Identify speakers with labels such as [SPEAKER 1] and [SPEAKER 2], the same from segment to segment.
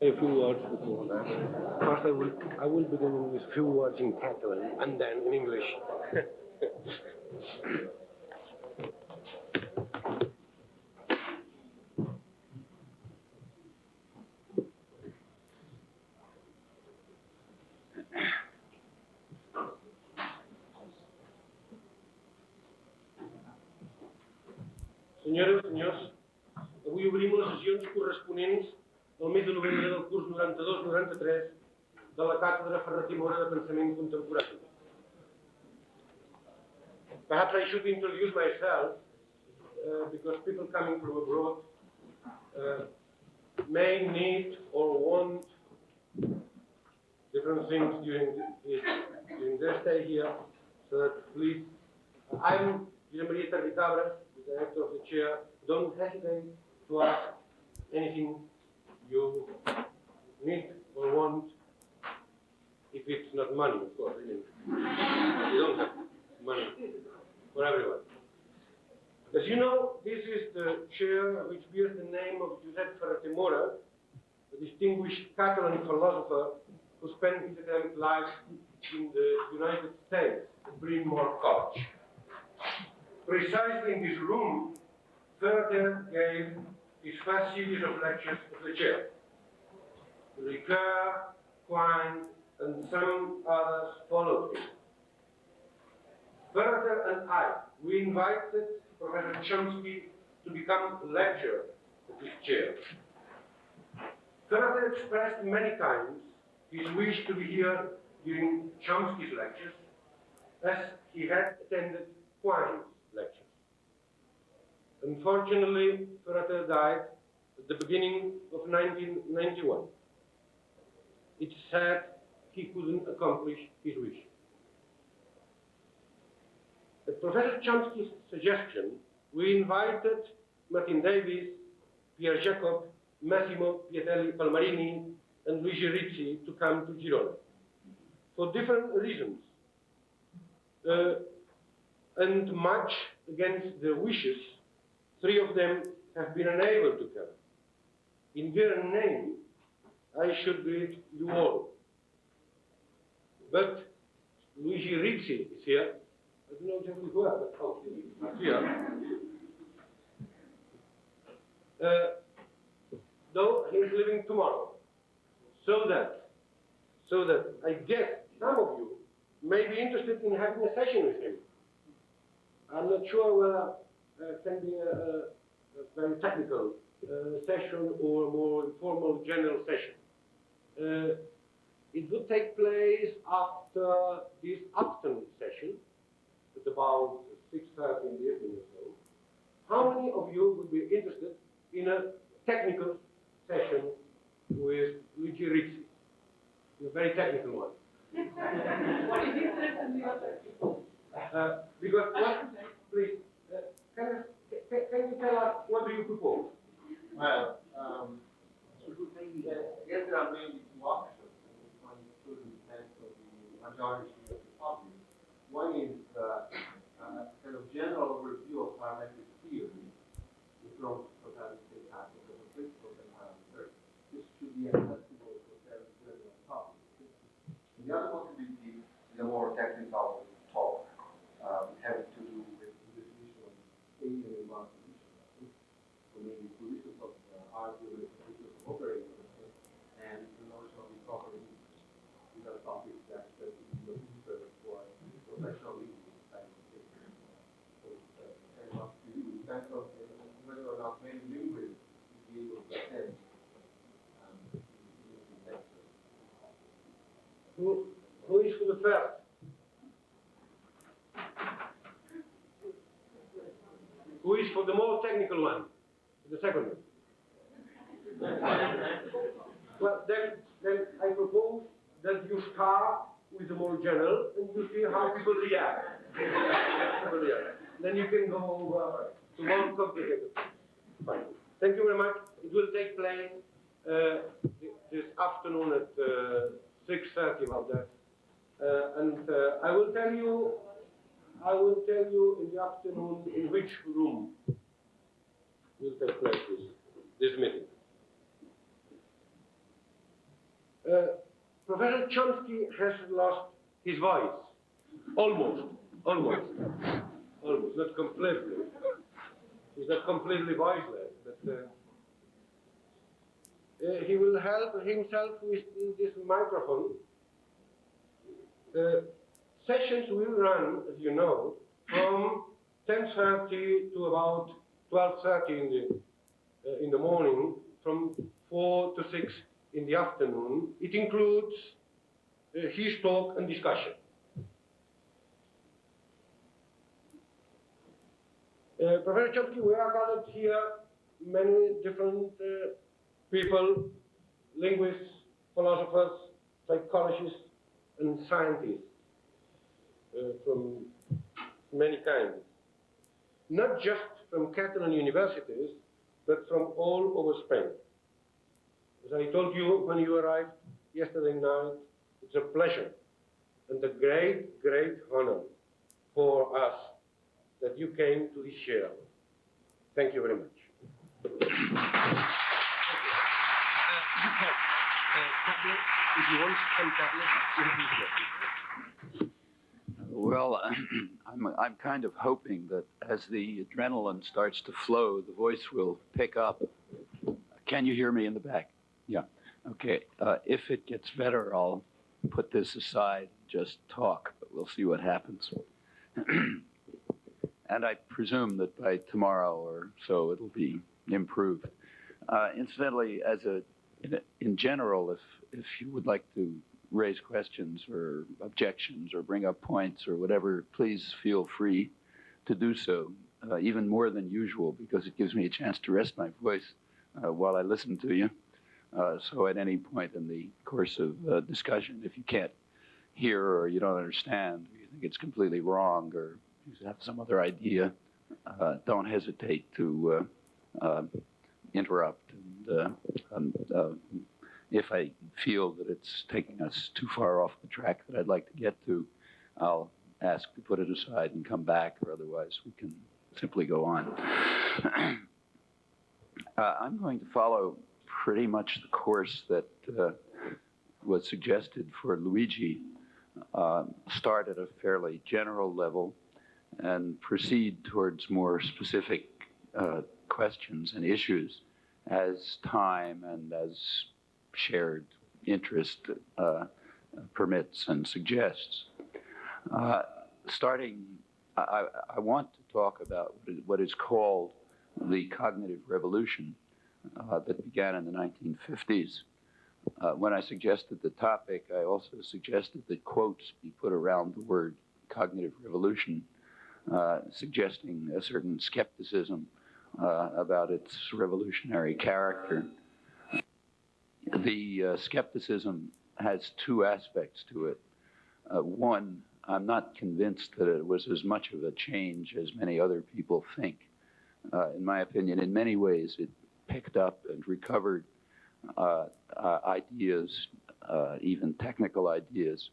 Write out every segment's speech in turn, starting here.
[SPEAKER 1] say a few words before that. First, I will begin with a few words in Catalan and then in English. Senyores i senyors, avui obrim les sessions corresponents al mes de novembre del curs 92-93 de la Càtedra Ferrer i Mora de Pensament Contemporani. Perhaps I should introduce myself because people coming from abroad may need or want different things during their stay here. So that please, I'm José María Terricabras, the director of the chair. Don't hesitate to ask anything you need or want, if it's not money, of course. I mean, you don't have money for everyone. As you know, this is the chair which bears the name of Josep Ferrer i Mora, a distinguished Catalan philosopher who spent his academic life in the United States at Bryn Mawr College. Precisely in this room, Ferrer gave his first series of lectures of the chair. Ricoeur, Quine, and some others followed him. Ferrer and I, we invited Professor Chomsky to become lecturer at his chair. Ferrer expressed many times his wish to be here during Chomsky's lectures, as he had attended Quine's lectures. Unfortunately, Ferrer died at the beginning of 1991. It's sad he couldn't accomplish his wish. At Professor Chomsky's suggestion, we invited Martin Davies, Pierre Jacob, Massimo Piatelli Palmarini, and Luigi Rizzi to come to Girona for different reasons, and much against their wishes. Three of them have been unable to come. In their name, I should greet you all. But Luigi Rizzi is here. I don't know exactly who are, but oh, he's here. Though he's leaving tomorrow. So that I guess some of you may be interested in having a session with him. I'm not sure whether it can be a very technical session or a more informal general session. It would take place after this afternoon session, at about 6:30 in the evening or so. How many of you would be interested in a technical session with Luigi Rizzi? A very technical one.
[SPEAKER 2] What is different than the other?
[SPEAKER 1] Because what, please, can you tell us what do you propose?
[SPEAKER 3] Well, yes, there are mainly two options. One student depends on the majority of the public. One is kind of general review of parametric theory, which belongs to totality capital of principles and parameters. This should be accessible to a very general public. And the other possibility is a more technical talk, having to do with the definition of alien and non-position, so maybe positions of argument, positions of operator, and the notion of recovery. These are topics that would be of interest for professional linguists. So very much depends on whether or not many linguists will be able to attend these lectures.
[SPEAKER 1] Who is for the first? Who is for the more technical one? The second one? Well, then I propose that you start with the more general and you see how people react. Then you can go over to more complicated. Fine. Thank you very much. It will take place this afternoon at 6:30 about that. And I will tell you in the afternoon in which room will take place this meeting. Chomsky has lost his voice. Almost, not completely. He's not completely voiceless, but he will help himself with this microphone. Sessions will run, as you know, from 10:30 to about 12:30 in the morning, from 4 to 6 in the afternoon. It includes his talk and discussion. Professor Chomsky, we are gathered here, many different people, linguists, philosophers, psychologists, and scientists from many kinds. Not just from Catalan universities, but from all over Spain. As I told you when you arrived yesterday night, it's a pleasure and a great, great honor for us that you came to this share. Thank you very much. Tablet, if you want some tablets, you'll be here.
[SPEAKER 4] Well, I'm kind of hoping that as the adrenaline starts to flow, the voice will pick up. Can you hear me in the back? Yeah. Okay. If it gets better, I'll put this aside and just talk, but we'll see what happens. And I presume that by tomorrow or so it'll be improved. Incidentally, in general, if you would like to raise questions or objections or bring up points or whatever, please feel free to do so, even more than usual, because it gives me a chance to rest my voice while I listen to you. So at any point in the course of discussion, if you can't hear or you don't understand, or you think it's completely wrong or you have some other idea, don't hesitate to interrupt. And if I feel that it's taking us too far off the track that I'd like to get to, I'll ask to put it aside and come back, or otherwise we can simply go on. I'm going to follow pretty much the course that was suggested for Luigi, start at a fairly general level and proceed towards more specific questions and issues as time and as shared interest permits and suggests. Starting, I want to talk about what is called the cognitive revolution that began in the 1950s. When I suggested the topic, I also suggested that quotes be put around the word cognitive revolution, suggesting a certain skepticism about its revolutionary character. The skepticism has two aspects to it. One, I'm not convinced that it was as much of a change as many other people think. In my opinion, in many ways, it picked up and recovered ideas, even technical ideas,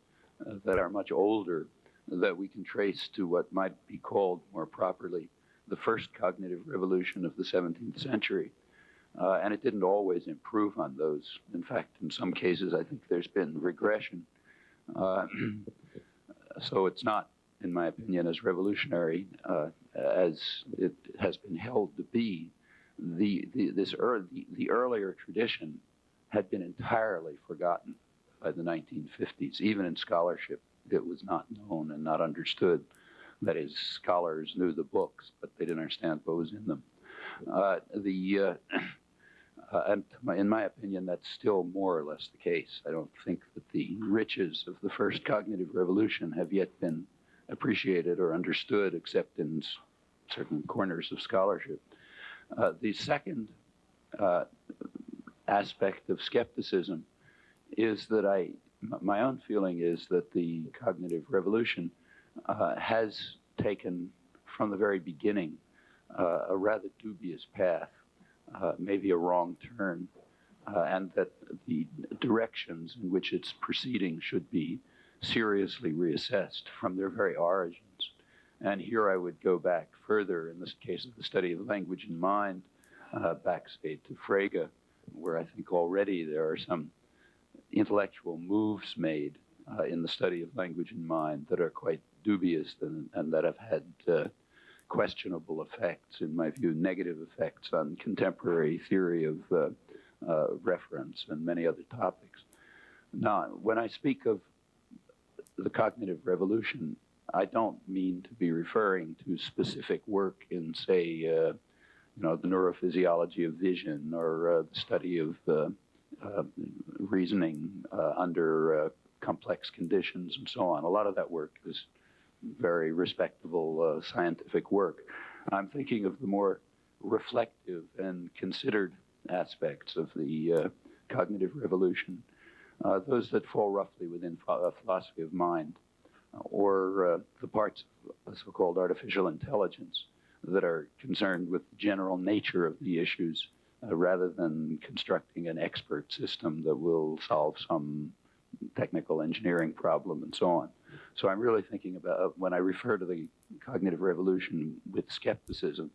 [SPEAKER 4] that are much older, that we can trace to what might be called more properly the first cognitive revolution of the 17th century. And it didn't always improve on those. In fact, in some cases, I think there's been regression. So it's not, in my opinion, as revolutionary as it has been held to be. The earlier tradition had been entirely forgotten by the 1950s. Even in scholarship, it was not known and not understood. That is, scholars knew the books, but they didn't understand what was in them. And in my opinion, that's still more or less the case. I don't think that the riches of the first cognitive revolution have yet been appreciated or understood, except in certain corners of scholarship. The second aspect of skepticism is that my own feeling is that the cognitive revolution has taken, from the very beginning, a rather dubious path, maybe a wrong turn, and that the directions in which it's proceeding should be seriously reassessed from their very origins. And here I would go back further, in this case of the study of language and mind, back, say, to Frege, where I think already there are some intellectual moves made in the study of language and mind that are quite dubious and that have had questionable effects, in my view, negative effects on contemporary theory of reference and many other topics. Now, when I speak of the cognitive revolution, I don't mean to be referring to specific work in, say, the neurophysiology of vision or the study of reasoning under complex conditions and so on. A lot of that work is very respectable scientific work. I'm thinking of the more reflective and considered aspects of the cognitive revolution, those that fall roughly within philosophy of mind, or the parts of so-called artificial intelligence that are concerned with the general nature of the issues rather than constructing an expert system that will solve some technical engineering problem and so on. So I'm really thinking about, when I refer to the cognitive revolution with skepticism,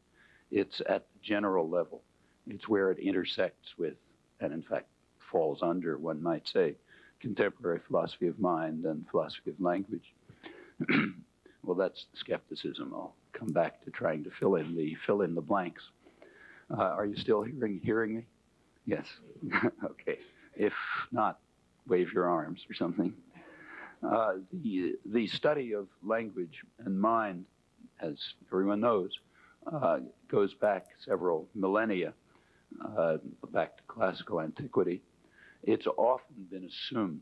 [SPEAKER 4] it's at the general level. It's where it intersects with, and in fact falls under, one might say, contemporary philosophy of mind and philosophy of language. Well, that's skepticism. I'll come back to trying to fill in the blanks. Are you still hearing me? Yes. Okay. If not, wave your arms or something. The study of language and mind, as everyone knows, goes back several millennia, back to classical antiquity. It's often been assumed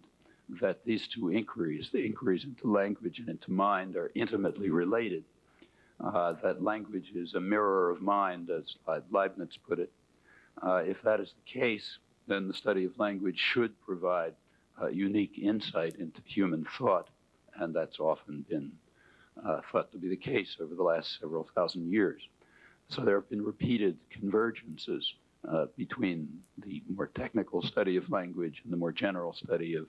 [SPEAKER 4] that these two inquiries, the inquiries into language and into mind, are intimately related, that language is a mirror of mind, as Leibniz put it. If that is the case, then the study of language should provide unique insight into human thought, and that's often been thought to be the case over the last several thousand years. So there have been repeated convergences between the more technical study of language and the more general study of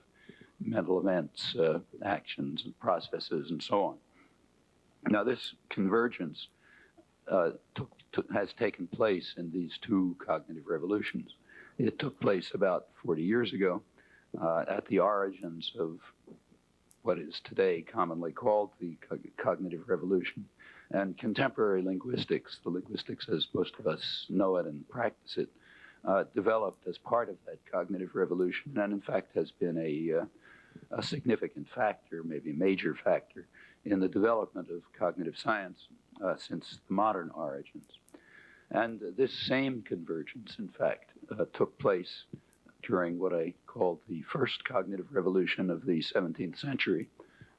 [SPEAKER 4] mental events, actions, and processes, and so on. Now, this convergence has taken place in these two cognitive revolutions. It took place about 40 years ago at the origins of what is today commonly called the cognitive revolution. And contemporary linguistics, the linguistics as most of us know it and practice it, developed as part of that cognitive revolution, and in fact has been a significant factor, maybe a major factor, in the development of cognitive science since the modern origins. And this same convergence, in fact, took place during what I called the first cognitive revolution of the 17th century,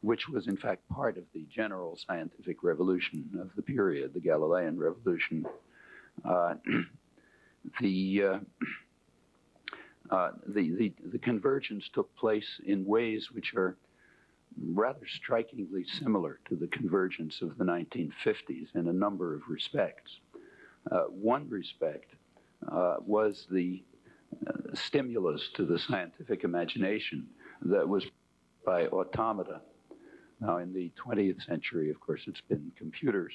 [SPEAKER 4] which was in fact part of the general scientific revolution of the period, the Galilean revolution. The convergence took place in ways which are rather strikingly similar to the convergence of the 1950s in a number of respects. One respect was the stimulus to the scientific imagination that was by automata. Now, in the 20th century, of course, it's been computers.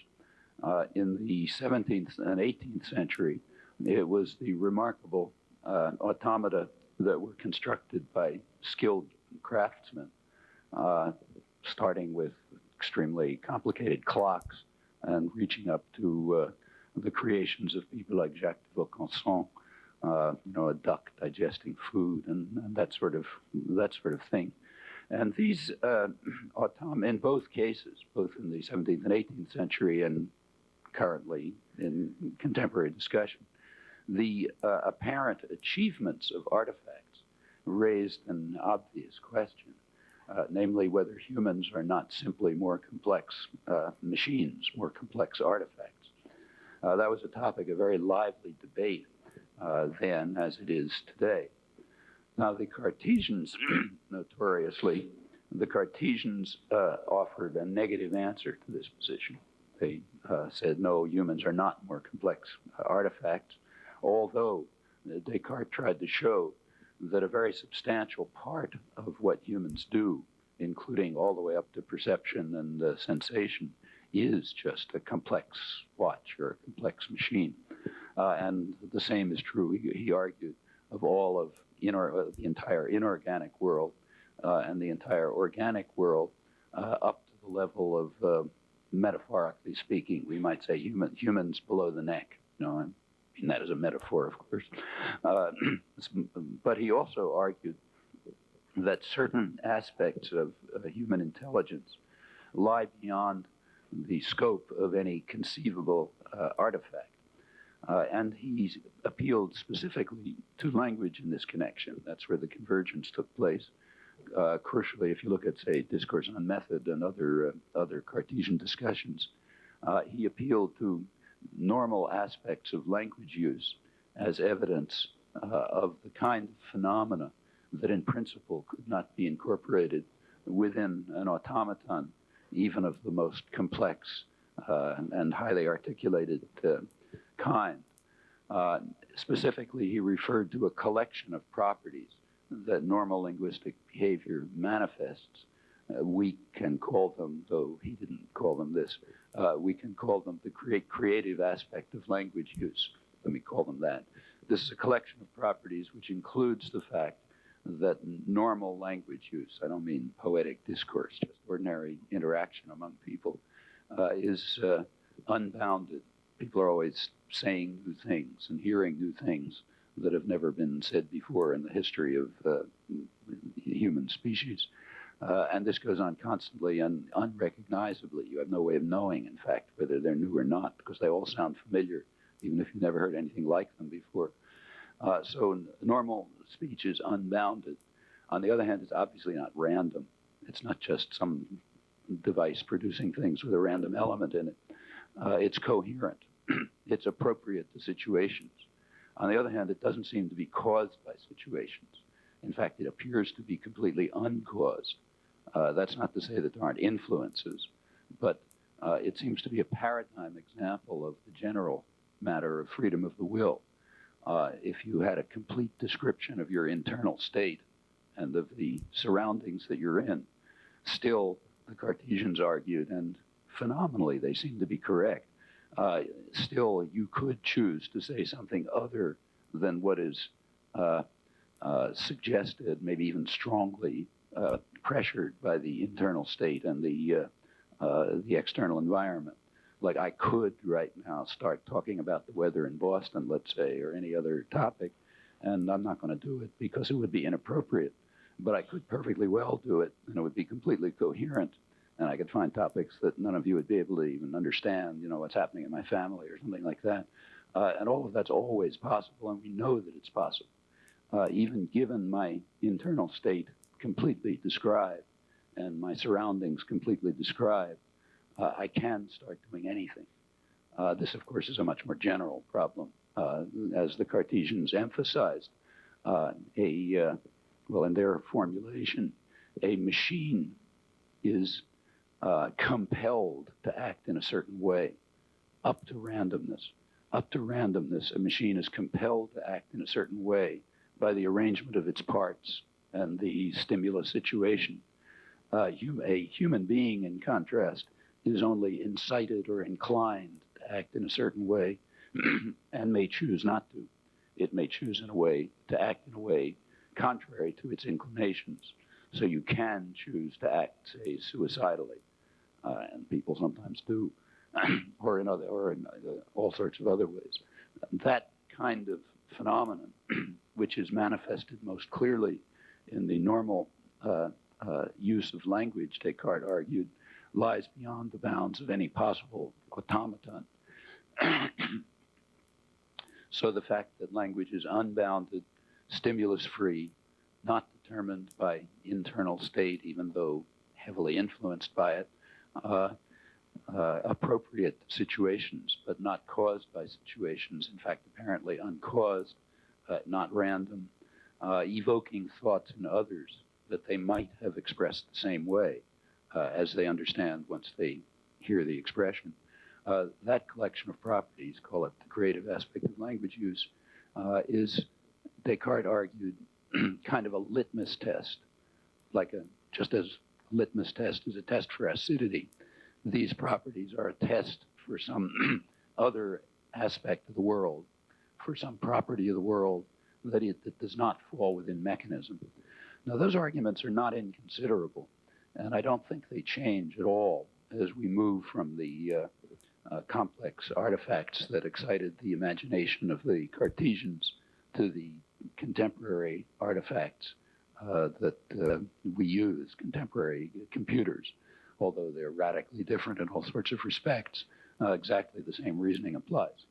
[SPEAKER 4] In the 17th and 18th century, it was the remarkable automata that were constructed by skilled craftsmen, starting with extremely complicated clocks and reaching up to the creations of people like Jacques de Vaucanson, a duck digesting food and that sort of thing. And these in both cases, both in the 17th and 18th century and currently in contemporary discussion, the apparent achievements of artifacts raised an obvious question, namely whether humans are not simply more complex machines, more complex artifacts. That was a topic of very lively debate then, as it is today. Now, the Cartesians, notoriously, offered a negative answer to this position. They said, no, humans are not more complex artifacts, although Descartes tried to show that a very substantial part of what humans do, including all the way up to perception and sensation, is just a complex watch or a complex machine. And the same is true, he argued, of all of the entire inorganic world and the entire organic world up to the level of, metaphorically speaking, we might say humans below the neck. I mean that as a metaphor, of course. But he also argued that certain aspects of human intelligence lie beyond the scope of any conceivable artifact. And he appealed specifically to language in this connection. That's where the convergence took place. Crucially, if you look at, say, Discourse on Method and other Cartesian discussions, he appealed to normal aspects of language use as evidence of the kind of phenomena that in principle could not be incorporated within an automaton, even of the most complex and highly articulated kind. Specifically, he referred to a collection of properties that normal linguistic behavior manifests. We can call them, though he didn't call them this, we can call them the creative aspect of language use. Let me call them that. This is a collection of properties which includes the fact that normal language use, I don't mean poetic discourse, just ordinary interaction among people, is unbounded. People are always saying new things and hearing new things that have never been said before in the history of the human species. And this goes on constantly and unrecognizably. You have no way of knowing, in fact, whether they're new or not, because they all sound familiar, even if you've never heard anything like them before. So normal speech is unbounded. On the other hand, it's obviously not random. It's not just some device producing things with a random element in it. It's coherent. It's appropriate to situations. On the other hand, it doesn't seem to be caused by situations. In fact, it appears to be completely uncaused. That's not to say that there aren't influences, but it seems to be a paradigm example of the general matter of freedom of the will. If you had a complete description of your internal state and of the surroundings that you're in, still, the Cartesians argued, and phenomenally they seem to be correct, still you could choose to say something other than what is suggested, maybe even strongly pressured by the internal state and the external environment. Like I could right now start talking about the weather in Boston, let's say, or any other topic, and I'm not going to do it because it would be inappropriate. But I could perfectly well do it, and it would be completely coherent, and I could find topics that none of you would be able to even understand, what's happening in my family or something like that. And all of that's always possible, and we know that it's possible. Even given my internal state completely described and my surroundings completely described, I can start doing anything. This, of course, is a much more general problem. As the Cartesians emphasized, in their formulation, a machine is compelled to act in a certain way, up to randomness. Up to randomness, a machine is compelled to act in a certain way by the arrangement of its parts and the stimulus situation. A human being, in contrast, is only incited or inclined to act in a certain way and may choose not to. It may choose in a way to act in a way contrary to its inclinations. So you can choose to act, say, suicidally, and people sometimes do, or in all sorts of other ways. That kind of phenomenon, which is manifested most clearly in the normal use of language, Descartes argued, lies beyond the bounds of any possible automaton. So the fact that language is unbounded, stimulus-free, not determined by internal state, even though heavily influenced by it, appropriate situations, but not caused by situations, in fact, apparently uncaused, not random, evoking thoughts in others that they might have expressed the same way as they understand once they hear the expression. That collection of properties, call it the creative aspect of language use, is, Descartes argued, kind of a litmus test, just as a litmus test is a test for acidity. These properties are a test for some other aspect of the world, for some property of the world that it does not fall within mechanism. Now, those arguments are not inconsiderable, and I don't think they change at all as we move from the complex artifacts that excited the imagination of the Cartesians to the contemporary artifacts that we use, contemporary computers, although they're radically different in all sorts of respects. Exactly the same reasoning applies.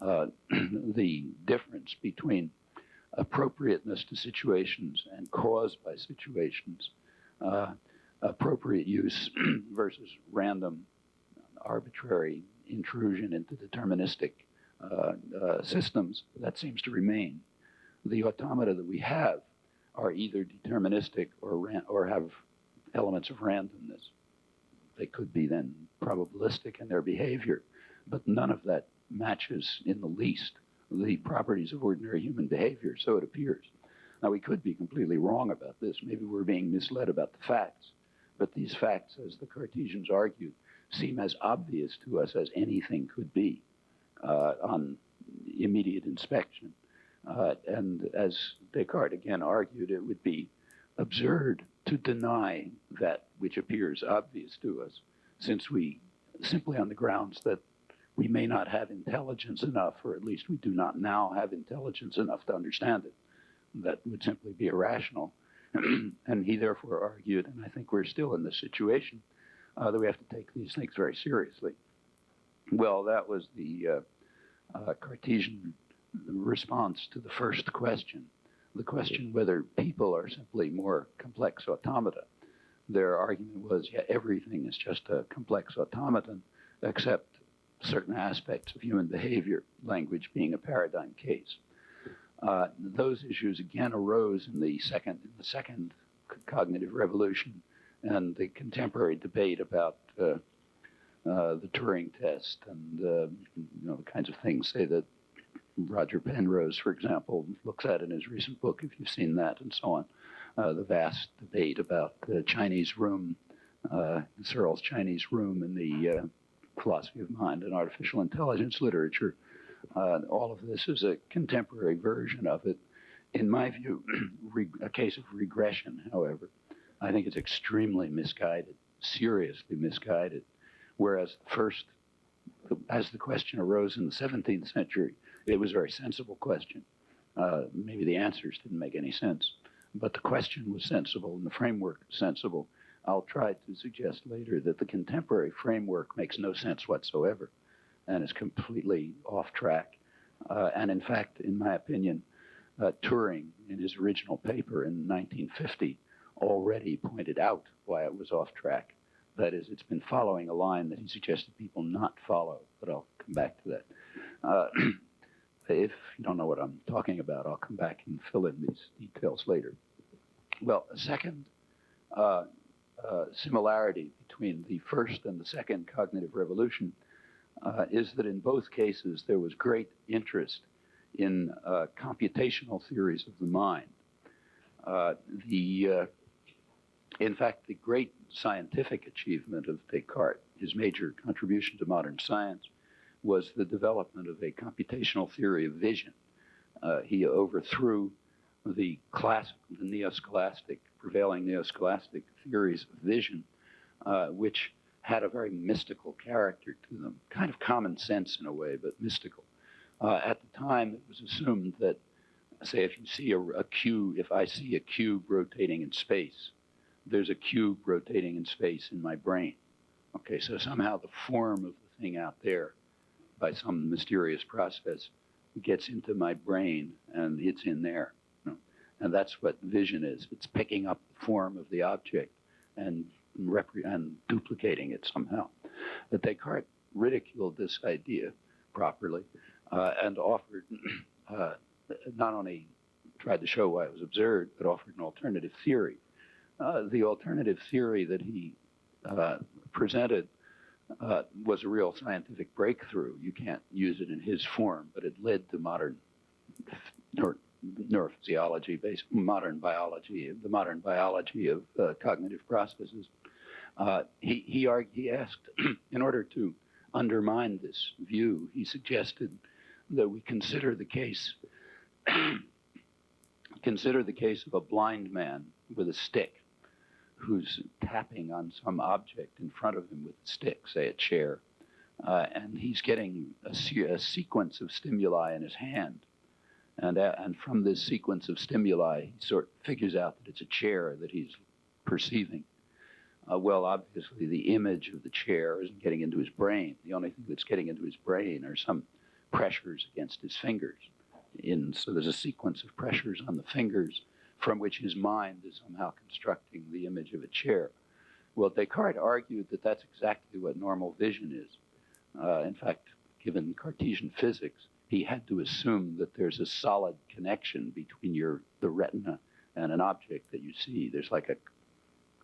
[SPEAKER 4] The difference between appropriateness to situations and caused by situations, appropriate use versus random, arbitrary intrusion into deterministic systems, that seems to remain. The automata that we have are either deterministic or have elements of randomness. They could be then probabilistic in their behavior, but none of that matches in the least the properties of ordinary human behavior, so it appears. Now, we could be completely wrong about this. Maybe we're being misled about the facts, but these facts, as the Cartesians argued, seem as obvious to us as anything could be on immediate inspection. And as Descartes again argued, it would be absurd to deny that which appears obvious to us, since we, simply on the grounds that we may not have intelligence enough, or at least we do not now have intelligence enough to understand it. That would simply be irrational. And he therefore argued, and I think we're still in this situation, that we have to take these things very seriously. Well, that was the Cartesian response to the first question, the question whether people are simply more complex automata. Their argument was, yeah, everything is just a complex automaton, except certain aspects of human behavior, language being a paradigm case. Those issues again arose in the second cognitive revolution and the contemporary debate about the Turing test and the kinds of things, say, that Roger Penrose, for example, looks at in his recent book, if you've seen that, and so on. The vast debate about the Chinese room, Searle's Chinese room in the philosophy of mind and artificial intelligence literature. All of this is a contemporary version of it. In my view, a case of regression, however. I think it's extremely misguided, seriously misguided. Whereas first, as the question arose in the 17th century, it was a very sensible question. Maybe the answers didn't make any sense, but the question was sensible and the framework was sensible. I'll try to suggest later that the contemporary framework makes no sense whatsoever and is completely off track. And in fact, in my opinion, Turing, in his original paper in 1950, already pointed out why it was off track. That is, it's been following a line that he suggested people not follow, but I'll come back to that. If you don't know what I'm talking about, I'll come back and fill in these details later. Well, a second similarity between the first and the second cognitive revolution is that in both cases there was great interest in computational theories of the mind. In fact, the great scientific achievement of Descartes, his major contribution to modern science, was the development of a computational theory of vision. He overthrew the prevailing neo-scholastic theories of vision, which had a very mystical character to them, kind of common sense in a way, but mystical. At the time, it was assumed that, say, if you see a cube, if I see a cube rotating in space, there's a cube rotating in space in my brain. Okay, so somehow the form of the thing out there, by some mysterious process, gets into my brain and it's in there. And that's what vision is. It's picking up the form of the object and duplicating it somehow. But Descartes ridiculed this idea properly and offered, not only tried to show why it was absurd, but offered an alternative theory. The alternative theory that he presented was a real scientific breakthrough. You can't use it in his form, but it led to modern neurophysiology, modern biology, the modern biology of cognitive processes. He asked, in order to undermine this view, he suggested that we consider the case Consider the case of a blind man with a stick who's tapping on some object in front of him with a stick, say a chair, and he's getting a sequence of stimuli in his hand. And from this sequence of stimuli, he sort of figures out that it's a chair that he's perceiving. Well, obviously, the image of the chair isn't getting into his brain. The only thing that's getting into his brain are some pressures against his fingers. So there's a sequence of pressures on the fingers from which his mind is somehow constructing the image of a chair. Well, Descartes argued that that's exactly what normal vision is. In fact, given Cartesian physics, he had to assume that there's a solid connection between the retina and an object that you see. There's like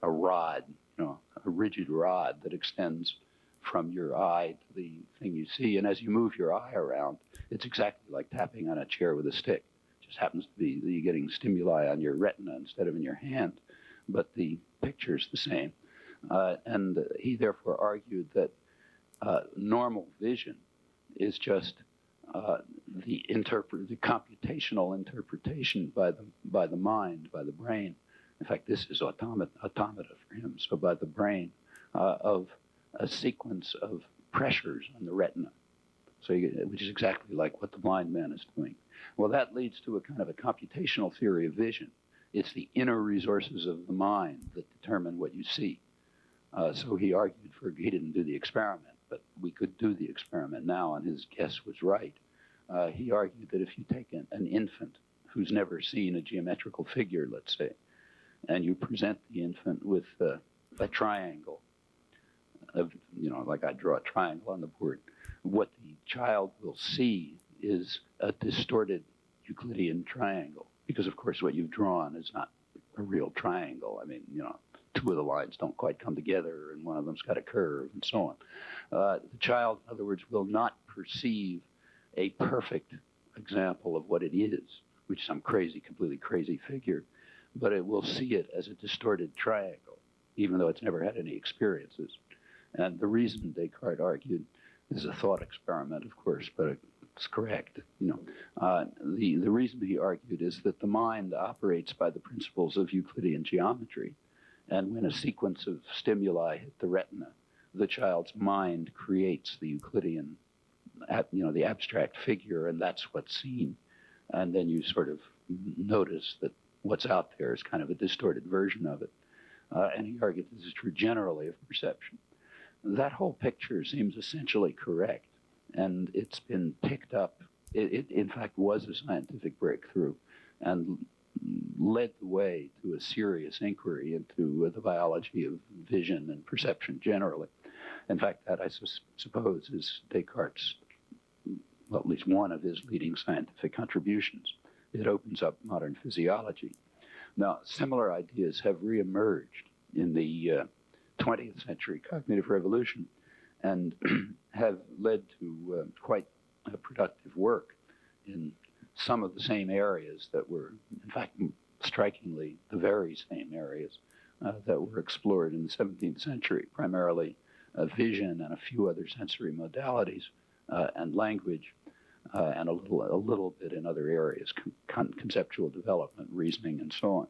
[SPEAKER 4] a rod, a rigid rod that extends from your eye to the thing you see. And as you move your eye around, it's exactly like tapping on a chair with a stick. It just happens to be that you're getting stimuli on your retina instead of in your hand, but the picture's the same. And he therefore argued that normal vision is just the computational interpretation by the mind, by the brain. In fact, this is automata for him. So by the brain of a sequence of pressures on the retina, which is exactly like what the blind man is doing. Well, that leads to a kind of a computational theory of vision. It's the inner resources of the mind that determine what you see. So he argued he didn't do the experiment, but we could do the experiment now, and his guess was right. He argued that if you take an infant who's never seen a geometrical figure, let's say, and you present the infant with a triangle, like I draw a triangle on the board, what the child will see is a distorted Euclidean triangle, because of course what you've drawn is not a real triangle. I mean, two of the lines don't quite come together, and one of them's got a curve, and so on. The child, in other words, will not perceive a perfect example of what it is, which is some completely crazy figure, but it will see it as a distorted triangle, even though it's never had any experiences. And the reason Descartes argued is a thought experiment, of course, but it's correct. The reason he argued is that the mind operates by the principles of Euclidean geometry, and when a sequence of stimuli hit the retina, the child's mind creates the Euclidean, the abstract figure, and that's what's seen. And then you sort of notice that what's out there is kind of a distorted version of it. And he argued this is true generally of perception. That whole picture seems essentially correct, and it's been picked up. It in fact was a scientific breakthrough and led the way to a serious inquiry into the biology of vision and perception generally. In fact, that I suppose is Descartes', well, at least one of his leading scientific contributions. It opens up modern physiology. Now, similar ideas have reemerged in the 20th century cognitive revolution and have led to quite productive work in some of the same areas that were, in fact, strikingly the very same areas that were explored in the 17th century, primarily vision and a few other sensory modalities and language, and a little bit in other areas, conceptual development, reasoning, and so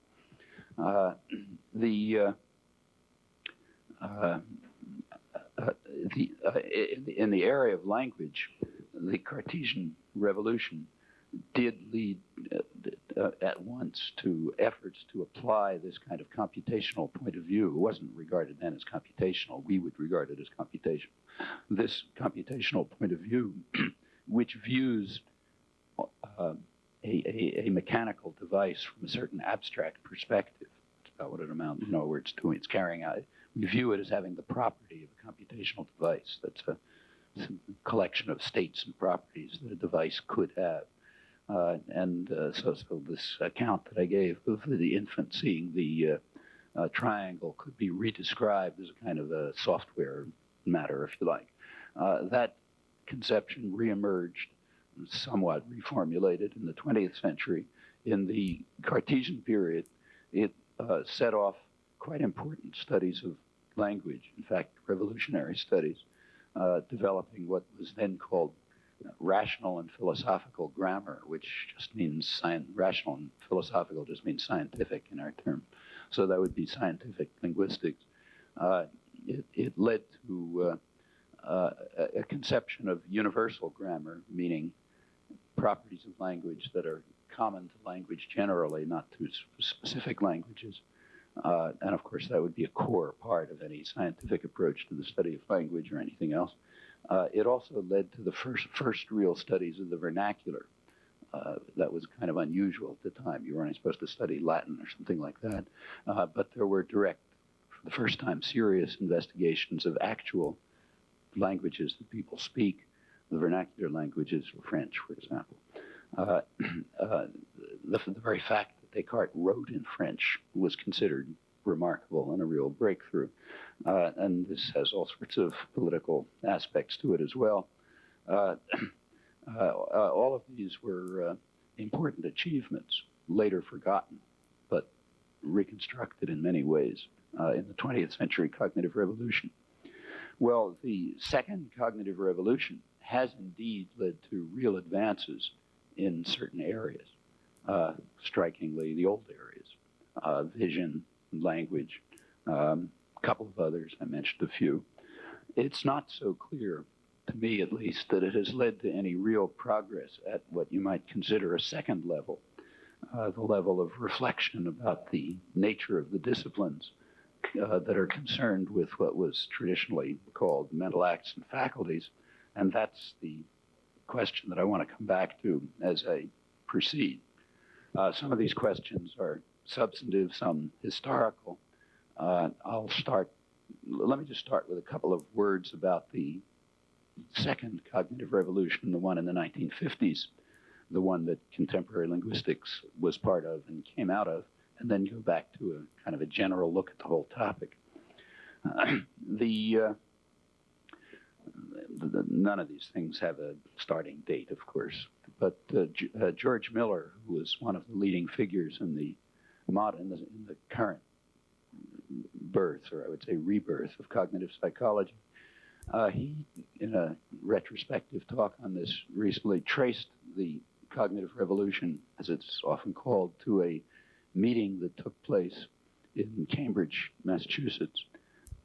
[SPEAKER 4] on. In the area of language, the Cartesian revolution did lead at once to efforts to apply this kind of computational point of view. It wasn't regarded then as computational. We would regard it as computational. This computational point of view, which views a mechanical device from a certain abstract perspective. That's about what it amounts, where it's doing, it's carrying out. We view it as having the property of a computational device. That's a collection of states and properties that a device could have. So this account that I gave of the infant seeing the triangle could be redescribed as a kind of a software matter, if you like. That conception reemerged, somewhat reformulated in the 20th century. In the Cartesian period, it set off quite important studies of language, in fact, revolutionary studies, developing what was then called rational and philosophical grammar, which just means rational and philosophical just means scientific in our term. So that would be scientific linguistics. It led to a conception of universal grammar, meaning properties of language that are common to language generally, not to specific languages. And of course, that would be a core part of any scientific approach to the study of language or anything else. It also led to the first real studies of the vernacular. That was kind of unusual at the time. You weren't supposed to study Latin or something like that. But there were direct, for the first time, serious investigations of actual languages that people speak, the vernacular languages, French, for example. The very fact that Descartes wrote in French was considered remarkable and a real breakthrough. And this has all sorts of political aspects to it as well. All of these were important achievements, later forgotten, but reconstructed in many ways in the 20th century cognitive revolution. Well, the second cognitive revolution has indeed led to real advances in certain areas, strikingly the old areas, vision, language, a couple of others, I mentioned a few. It's not so clear, to me at least, that it has led to any real progress at what you might consider a second level, the level of reflection about the nature of the disciplines that are concerned with what was traditionally called mental acts and faculties. And that's the question that I want to come back to as I proceed. Some of these questions are substantive, some historical. Let me just start with a couple of words about the second cognitive revolution, the one in the 1950s, the one that contemporary linguistics was part of and came out of, and then go back to a kind of a general look at the whole topic. None of these things have a starting date, of course, but George Miller, who was one of the leading figures in the current birth, or I would say rebirth, of cognitive psychology, he, in a retrospective talk on this recently, traced the cognitive revolution, as it's often called, to a meeting that took place in Cambridge, Massachusetts.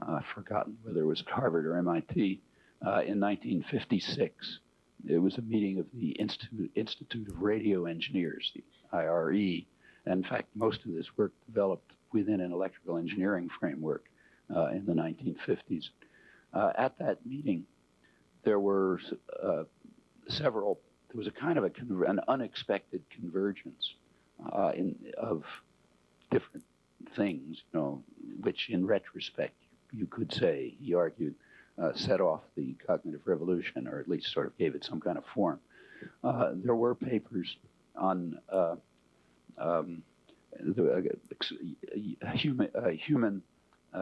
[SPEAKER 4] I've forgotten whether it was at Harvard or MIT, in 1956. It was a meeting of the Institute of Radio Engineers, the IRE. And in fact, most of this work developed within an electrical engineering framework in the 1950s. At that meeting, there were there was a kind of an unexpected convergence of different things, which in retrospect, you could say, he argued, set off the cognitive revolution, or at least sort of gave it some kind of form. There were papers on human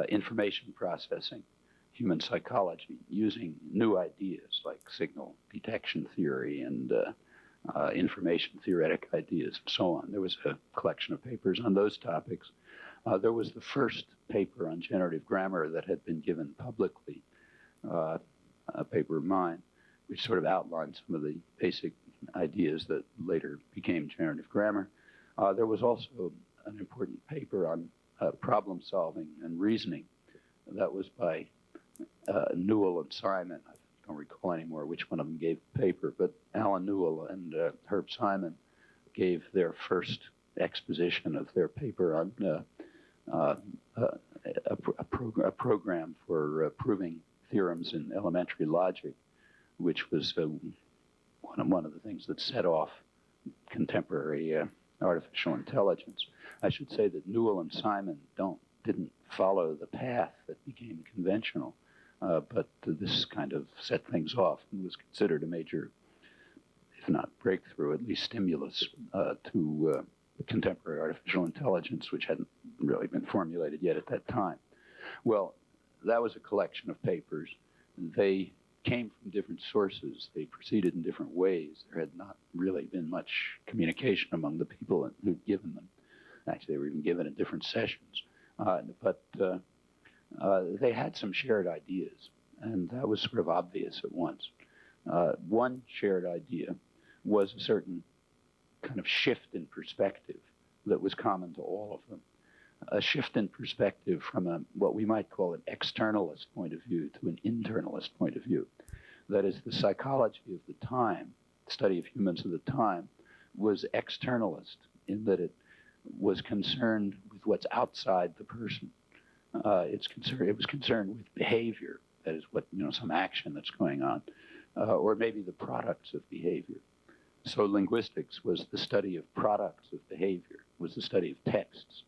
[SPEAKER 4] information processing, human psychology, using new ideas like signal detection theory and information theoretic ideas and so on. There was a collection of papers on those topics. There was the first paper on generative grammar that had been given publicly, a paper of mine, which sort of outlined some of the basic ideas that later became generative grammar. There was also an important paper on problem solving and reasoning. That was by Newell and Simon. I don't recall anymore which one of them gave the paper, but Alan Newell and Herb Simon gave their first exposition of their paper on a program for proving theorems in elementary logic, which was one of the things that set off contemporary artificial intelligence. I should say that Newell and Simon didn't follow the path that became conventional, but this kind of set things off and was considered a major, if not breakthrough, at least stimulus to contemporary artificial intelligence, which hadn't really been formulated yet at that time. Well, that was a collection of papers. They came from different sources. They proceeded in different ways. There had not really been much communication among the people who'd given them. Actually, they were even given in different sessions. But they had some shared ideas, and that was sort of obvious at once. One shared idea was a certain kind of shift in perspective that was common to all of them. A shift in perspective from what we might call an externalist point of view to an internalist point of view. That is, the psychology of the time, study of humans of the time, was externalist in that it was concerned with what's outside the person. It was concerned with behavior, that is, some action that's going on, or maybe the products of behavior. So linguistics was the study of products of behavior, was the study of texts,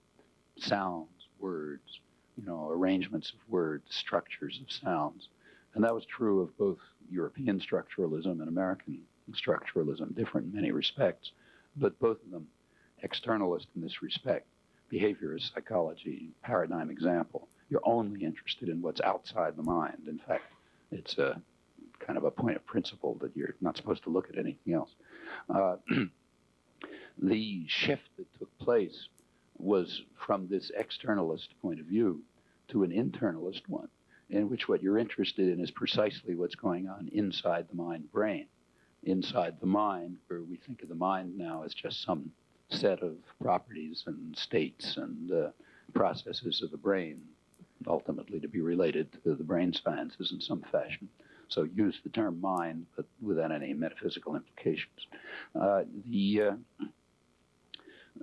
[SPEAKER 4] sounds, words, arrangements of words, structures of sounds. And that was true of both European structuralism and American structuralism, different in many respects, but both of them externalist in this respect. Behavior is psychology, paradigm example. You're only interested in what's outside the mind. In fact, it's a kind of a point of principle that you're not supposed to look at anything else. The shift that took place was from this externalist point of view to an internalist one, in which what you're interested in is precisely what's going on inside the mind brain. Inside the mind, where we think of the mind now as just some set of properties and states and processes of the brain, ultimately to be related to the brain sciences in some fashion. So use the term mind, but without any metaphysical implications.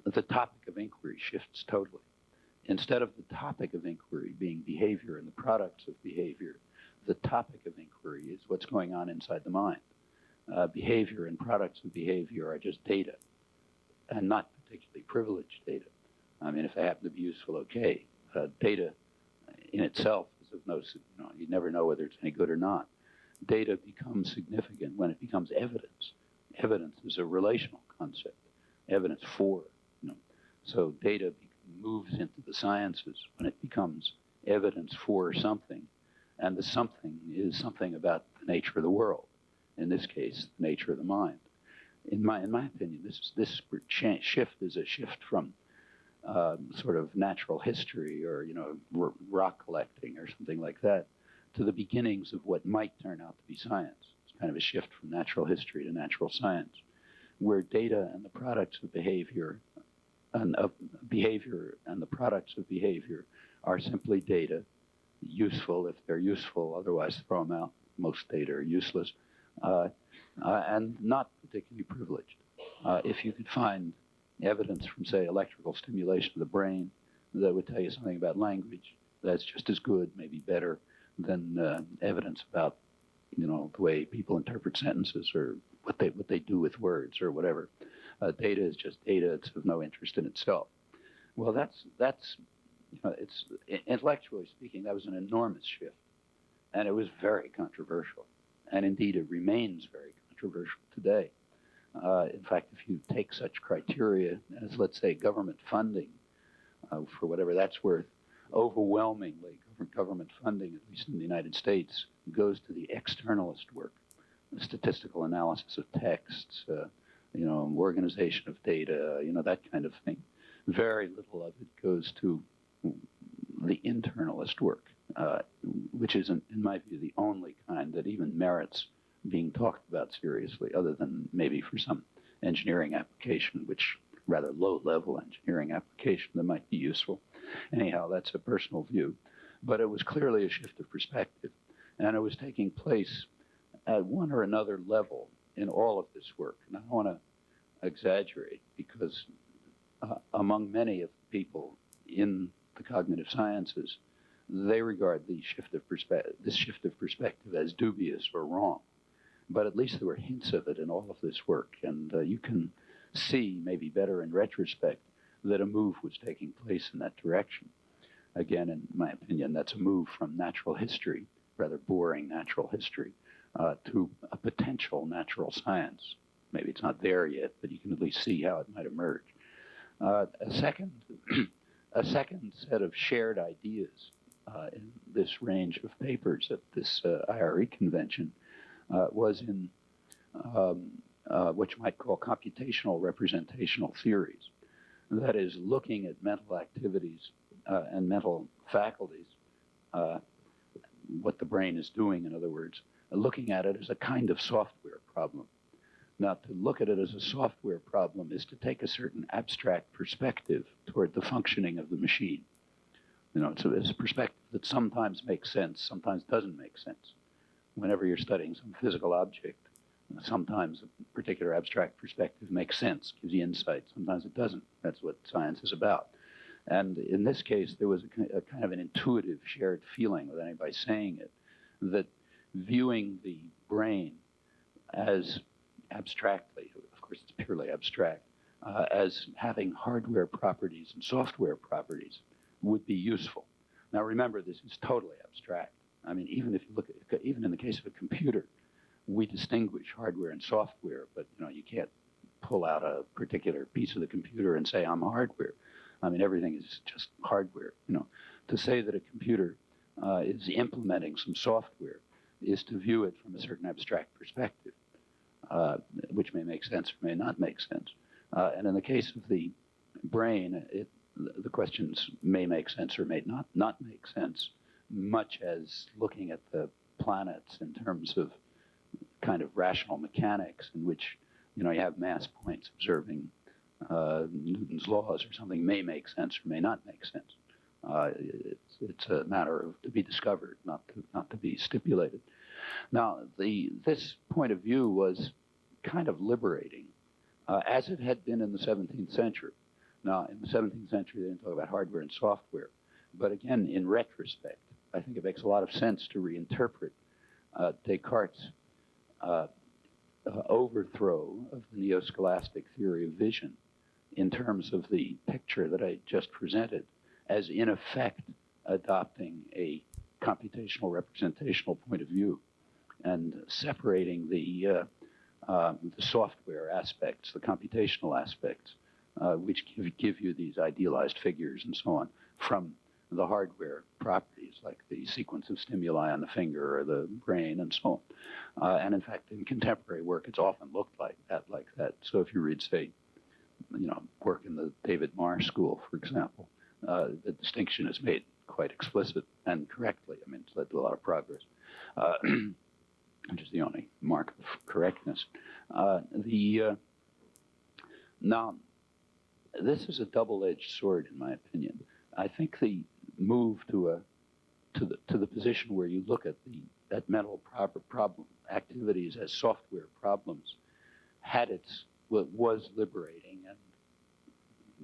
[SPEAKER 4] The topic of inquiry shifts totally. Instead of the topic of inquiry being behavior and the products of behavior, the topic of inquiry is what's going on inside the mind. Behavior and products of behavior are just data, and not particularly privileged data. I mean, if they happen to be useful, okay. Data in itself is of no, you never know whether it's any good or not. Data becomes significant when it becomes evidence. Evidence is a relational concept. Evidence for, So data moves into the sciences when it becomes evidence for something, and the something is something about the nature of the world. In this case, the nature of the mind. In my opinion, this shift is a shift from sort of natural history or rock collecting or something like that to the beginnings of what might turn out to be science. It's kind of a shift from natural history to natural science, where data and the products of behavior and the products of behavior are simply data, useful if they're useful, otherwise throw them out. Most data are useless, and not particularly privileged. If you could find evidence from, say, electrical stimulation of the brain that would tell you something about language, that's just as good, maybe better, than evidence about, the way people interpret sentences or what they do with words or whatever. Data is just data; it's of no interest in itself. Well, that's it's intellectually speaking, that was an enormous shift, and it was very controversial, and indeed it remains very controversial today. In fact, if you take such criteria as, let's say, government funding, for whatever that's worth, overwhelmingly government funding, at least in the United States, goes to the externalist work, the statistical analysis of texts, organization of data, that kind of thing. Very little of it goes to the internalist work, which is, in my view, the only kind that even merits being talked about seriously, other than maybe for some engineering application, which rather low-level engineering application that might be useful. Anyhow, that's a personal view. But it was clearly a shift of perspective, and it was taking place at one or another level in all of this work. And I don't want to exaggerate, because among many of the people in the cognitive sciences, they regard this shift of perspective as dubious or wrong. But at least there were hints of it in all of this work, and you can see, maybe better in retrospect, that a move was taking place in that direction. Again, in my opinion, that's a move from natural history, rather boring natural history, to a potential natural science. Maybe it's not there yet, but you can at least see how it might emerge. A second set of shared ideas in this range of papers at this IRE convention was in what you might call computational representational theories. That is, looking at mental activities and mental faculties, what the brain is doing, in other words, looking at it as a kind of software problem. Now, to look at it as a software problem is to take a certain abstract perspective toward the functioning of the machine. You know, it's a perspective that sometimes makes sense, sometimes doesn't make sense. Whenever you're studying some physical object, sometimes a particular abstract perspective makes sense, gives you insight. Sometimes it doesn't. That's what science is about. And in this case, there was a kind of an intuitive shared feeling with anybody saying it, that viewing the brain as abstractly, of course it's purely abstract, as having hardware properties and software properties would be useful. Now remember, this is totally abstract. I mean, even if you look at, even in the case of a computer, we distinguish hardware and software, but you know, you can't pull out a particular piece of the computer and say, I'm hardware. I mean, everything is just hardware. You know, to say that a computer is implementing some software is to view it from a certain abstract perspective, which may make sense or may not make sense. And in the case of the brain, the questions may make sense or may not make sense, much as looking at the planets in terms of kind of rational mechanics in which, you know, you have mass points observing Newton's laws or something may make sense or may not make sense. It's a matter of to be discovered, not to be stipulated. Now, this point of view was kind of liberating, as it had been in the 17th century. Now, in the 17th century, they didn't talk about hardware and software. But again, in retrospect, I think it makes a lot of sense to reinterpret Descartes' overthrow of the neo-scholastic theory of vision in terms of the picture that I just presented as, in effect, adopting a computational representational point of view and separating the software aspects, the computational aspects, which give you these idealized figures and so on, from the hardware properties like the sequence of stimuli on the finger or the brain and so on. And in fact, in contemporary work, it's often looked like that. So if you read, say, you know, work in the David Marr School, for example, the distinction is made quite explicit and correctly. I mean, it's led to a lot of progress, which is the only mark of correctness. Now, this is a double-edged sword, in my opinion. I think the move to the position where you look at that mental problem activities as software problems was liberating, and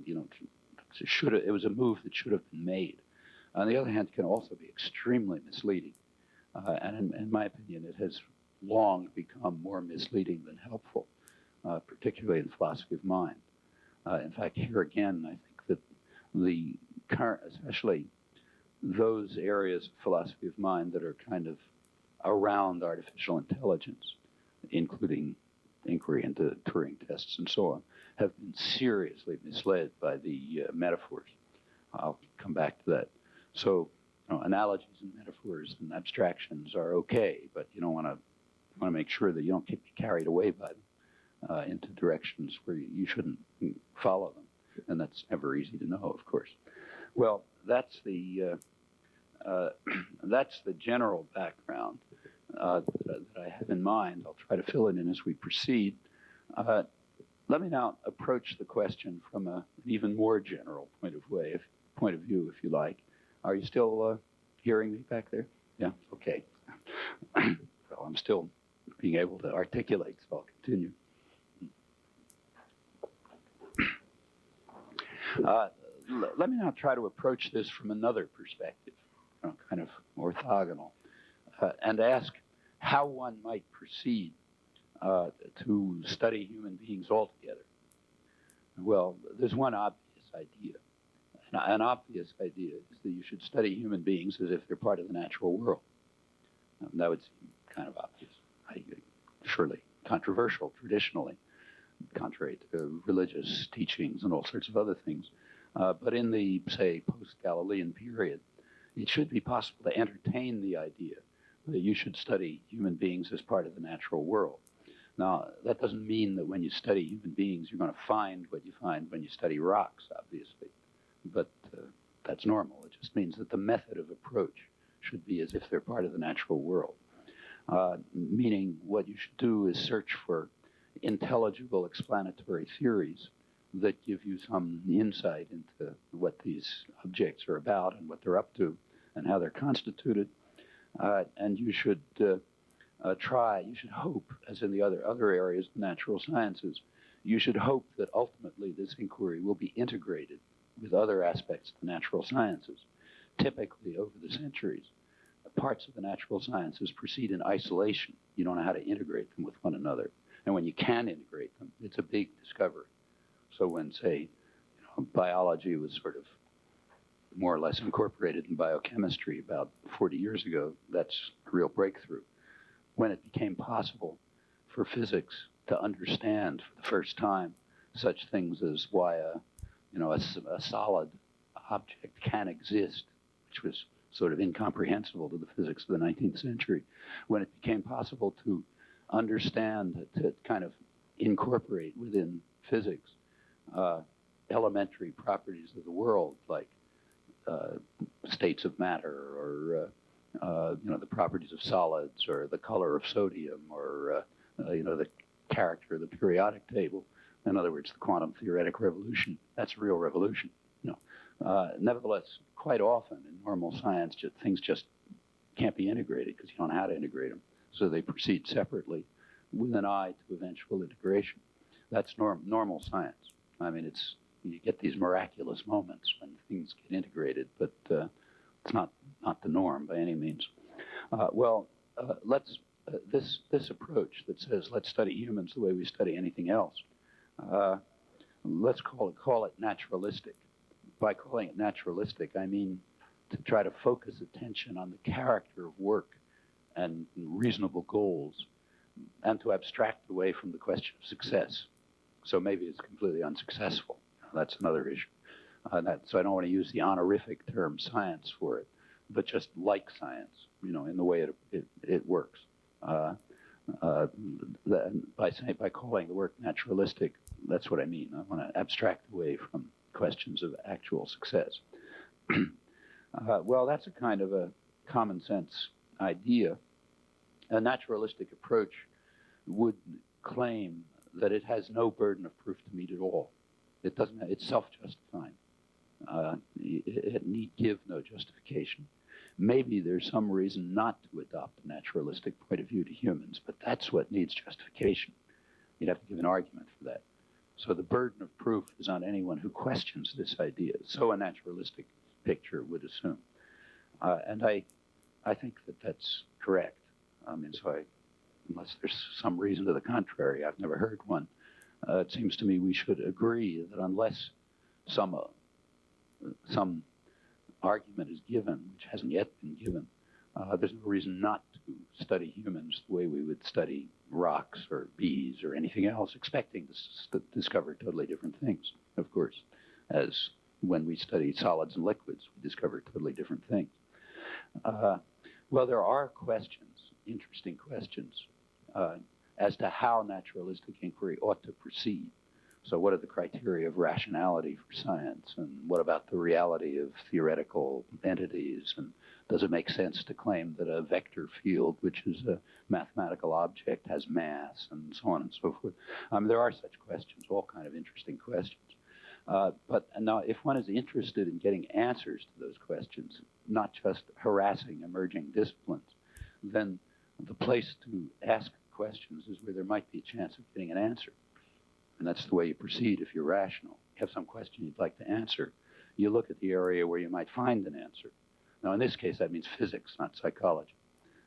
[SPEAKER 4] you know, it was a move that should have been made. On the other hand, it can also be extremely misleading, and in my opinion, it has long become more misleading than helpful, particularly in philosophy of mind. In fact, here again, I think that the current, especially those areas of philosophy of mind that are kind of around artificial intelligence, including inquiry into Turing tests and so on, have been seriously misled by the metaphors. I'll come back to that. So, you know, analogies and metaphors and abstractions are okay, but you don't want to make sure that you don't get carried away by them into directions where you shouldn't follow them, and that's never easy to know, of course. Well, that's the general background that I have in mind. I'll try to fill it in as we proceed. Let me now approach the question from an even more general point of view, if you like. Are you still hearing me back there? Yeah. Okay. Well, I'm still being able to articulate, so I'll continue. Let me now try to approach this from another perspective, you know, kind of orthogonal, and ask how one might proceed to study human beings altogether. Well, there's one obvious idea. An obvious idea is that you should study human beings as if they're part of the natural world. That would seem kind of obvious, surely controversial traditionally, contrary to religious teachings and all sorts of other things. But in the, say, post-Galilean period, it should be possible to entertain the idea that you should study human beings as part of the natural world. Now, that doesn't mean that when you study human beings, you're going to find what you find when you study rocks, obviously. But that's normal. It just means that the method of approach should be as if they're part of the natural world. meaning what you should do is search for intelligible explanatory theories that give you some insight into what these objects are about and what they're up to and how they're constituted. And you should you should hope, as in the other areas of the natural sciences, you should hope that ultimately this inquiry will be integrated with other aspects of the natural sciences. Typically, over the centuries, parts of the natural sciences proceed in isolation. You don't know how to integrate them with one another. And when you can integrate them, it's a big discovery. So when, say, biology was sort of more or less incorporated in biochemistry about 40 years ago, that's a real breakthrough. When it became possible for physics to understand for the first time such things as why a solid object can exist, which was sort of incomprehensible to the physics of the 19th century, when it became possible to understand, to kind of incorporate within physics elementary properties of the world, like states of matter, or the properties of solids, or the color of sodium, or the character of the periodic table. In other words, the quantum theoretic revolution. That's a real revolution. Nevertheless, quite often in normal science, things just can't be integrated because you don't know how to integrate them. So they proceed separately with an eye to eventual integration. That's normal science. I mean, you get these miraculous moments when things get integrated, but it's not the norm by any means. This approach that says let's study humans the way we study anything else, let's call it naturalistic. By calling it naturalistic, I mean to try to focus attention on the character of work and reasonable goals, and to abstract away from the question of success. So maybe it's completely unsuccessful. That's another issue. So I don't want to use the honorific term science for it, but just like science, in the way it works. By calling the work naturalistic, that's what I mean. I want to abstract away from questions of actual success. Well, that's a kind of a common sense idea. A naturalistic approach would claim that it has no burden of proof to meet at all. It doesn't. It's self-justifying. It need give no justification. Maybe there's some reason not to adopt a naturalistic point of view to humans, but that's what needs justification. You'd have to give an argument for that. So the burden of proof is on anyone who questions this idea. So a naturalistic picture would assume. And I think that that's correct. I mean, unless there's some reason to the contrary, I've never heard one. It seems to me we should agree that unless some argument is given, which hasn't yet been given, there's no reason not to study humans the way we would study rocks or bees or anything else, expecting to discover totally different things, of course, as when we study solids and liquids, we discover totally different things. Well, there are questions, interesting questions, as to how naturalistic inquiry ought to proceed. So what are the criteria of rationality for science? And what about the reality of theoretical entities? And does it make sense to claim that a vector field, which is a mathematical object, has mass, and so on and so forth? There are such questions, all kind of interesting questions. But now, if one is interested in getting answers to those questions, not just harassing emerging disciplines, then the place to ask questions is where there might be a chance of getting an answer. And that's the way you proceed if you're rational. You have some question you'd like to answer. You look at the area where you might find an answer. Now, in this case, that means physics, not psychology.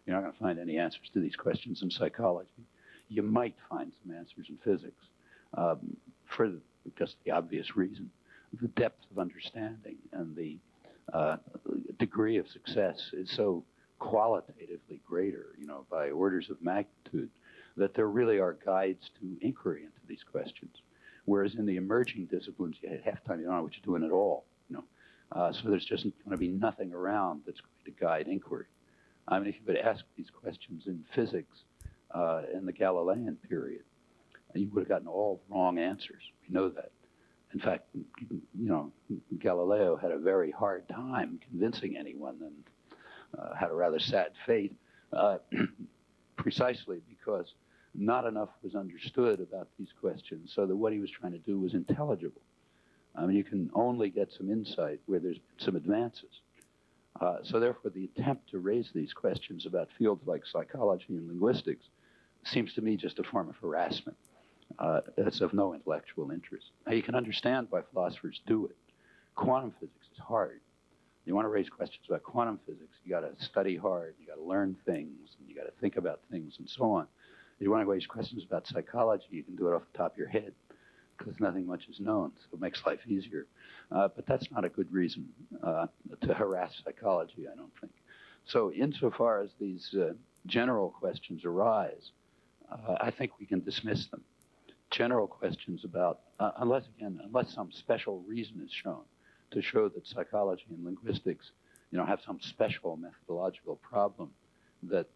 [SPEAKER 4] You're not going to find any answers to these questions in psychology. You might find some answers in physics for just the obvious reason. The depth of understanding and the degree of success is so qualitatively greater, by orders of magnitude, that there really are guides to inquiry into these questions. Whereas in the emerging disciplines, half the time you don't know what you're doing at all. So there's just going to be nothing around that's going to guide inquiry. I mean, if you would ask these questions in physics in the Galilean period, you would have gotten all wrong answers. We know that. In fact, Galileo had a very hard time convincing anyone and had a rather sad fate. precisely because not enough was understood about these questions, so that what he was trying to do was intelligible. I mean, you can only get some insight where there's some advances. So therefore, the attempt to raise these questions about fields like psychology and linguistics seems to me just a form of harassment. That's of no intellectual interest. Now, you can understand why philosophers do it. Quantum physics is hard. You want to raise questions about quantum physics, you got to study hard, you got to learn things, and you got to think about things, and so on. You want to raise questions about psychology, you can do it off the top of your head, because nothing much is known, so it makes life easier. But that's not a good reason to harass psychology, I don't think. So insofar as these general questions arise, I think we can dismiss them. General questions about, unless some special reason is shown to show that psychology and linguistics, have some special methodological problem that,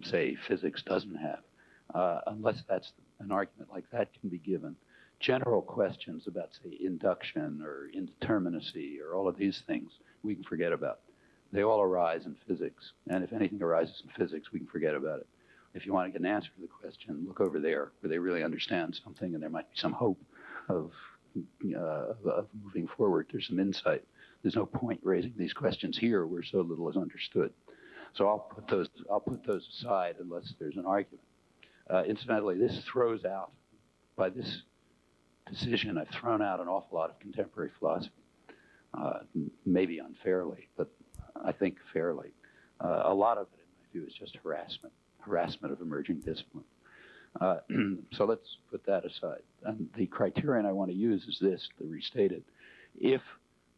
[SPEAKER 4] say, physics doesn't have. Unless that's an argument like that can be given, general questions about, say, induction or indeterminacy or all of these things, we can forget about. They all arise in physics, and if anything arises in physics, we can forget about it. If you want to get an answer to the question, look over there where they really understand something, and there might be some hope of moving forward. There's some insight. There's no point raising these questions here where so little is understood. So I'll put those aside unless there's an argument. Incidentally, this throws out, by this decision, I've thrown out an awful lot of contemporary philosophy, maybe unfairly, but I think fairly. A lot of it, in my view, is just harassment of emerging discipline. So let's put that aside. And the criterion I want to use is this, to restate it. If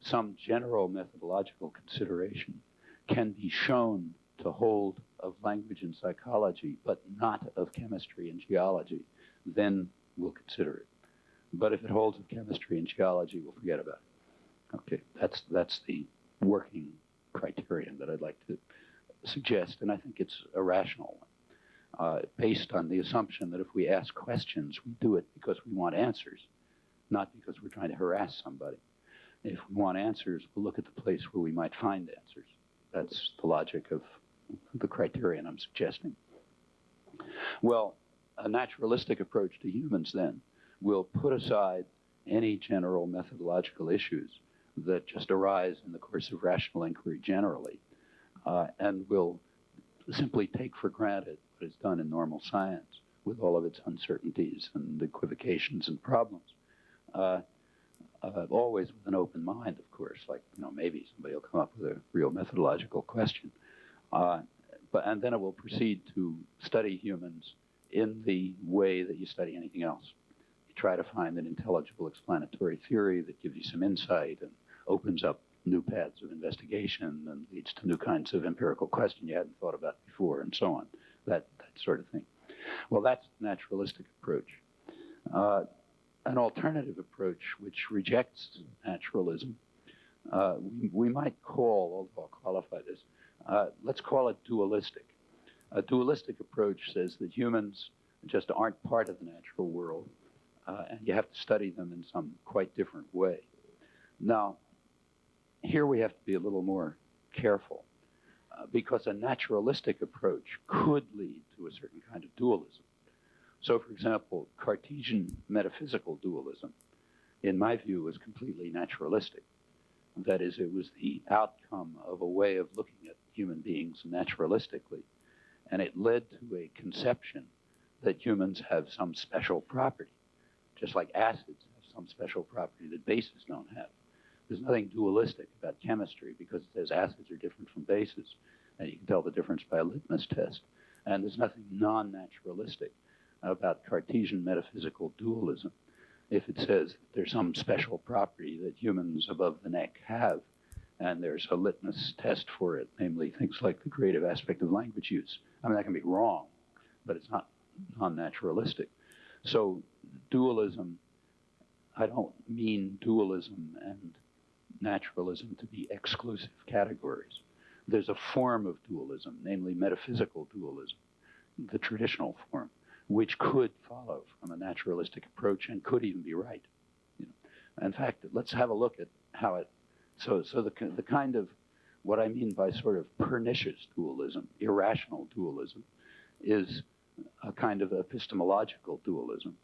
[SPEAKER 4] some general methodological consideration can be shown to hold of language and psychology, but not of chemistry and geology, then we'll consider it. But if it holds of chemistry and geology, we'll forget about it. Okay, that's the working criterion that I'd like to suggest, and I think it's a rational one, based on the assumption that if we ask questions, we do it because we want answers, not because we're trying to harass somebody. If we want answers, we'll look at the place where we might find answers. That's the logic of the criterion I'm suggesting. Well, a naturalistic approach to humans, then, will put aside any general methodological issues that just arise in the course of rational inquiry generally, and will simply take for granted what is done in normal science with all of its uncertainties and equivocations and problems. Always with an open mind, of course, like, maybe somebody will come up with a real methodological question. And then it will proceed to study humans in the way that you study anything else. You try to find an intelligible explanatory theory that gives you some insight and opens up new paths of investigation and leads to new kinds of empirical question you hadn't thought about before, and so on, that sort of thing. Well, that's the naturalistic approach. An alternative approach which rejects naturalism, we might call, although I'll qualify this, let's call it dualistic. A dualistic approach says that humans just aren't part of the natural world, and you have to study them in some quite different way. Now, here we have to be a little more careful, because a naturalistic approach could lead to a certain kind of dualism. So, for example, Cartesian metaphysical dualism, in my view, was completely naturalistic. That is, it was the outcome of a way of looking at human beings naturalistically, and it led to a conception that humans have some special property, just like acids have some special property that bases don't have. There's nothing dualistic about chemistry because it says acids are different from bases, and you can tell the difference by a litmus test. And there's nothing non-naturalistic about Cartesian metaphysical dualism if it says there's some special property that humans above the neck have, and there's a litmus test for it, namely things like the creative aspect of language use. I mean, that can be wrong, but it's not non-naturalistic. So dualism, I don't mean dualism and naturalism to be exclusive categories. There's a form of dualism, namely metaphysical dualism, the traditional form, which could follow from a naturalistic approach and could even be right. In fact, let's have a look at how it, so the kind of, what I mean by sort of pernicious dualism, irrational dualism, is a kind of epistemological dualism,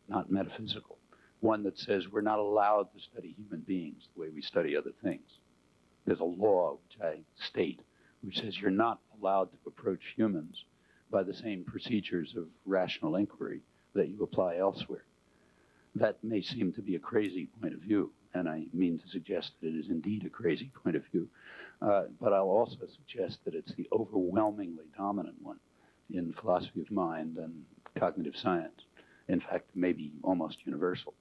[SPEAKER 4] not metaphysical. One that says we're not allowed to study human beings the way we study other things. There's a law, which I state, which says you're not allowed to approach humans by the same procedures of rational inquiry that you apply elsewhere. That may seem to be a crazy point of view, and I mean to suggest that it is indeed a crazy point of view, but I'll also suggest that it's the overwhelmingly dominant one in philosophy of mind and cognitive science. In fact, maybe almost universal.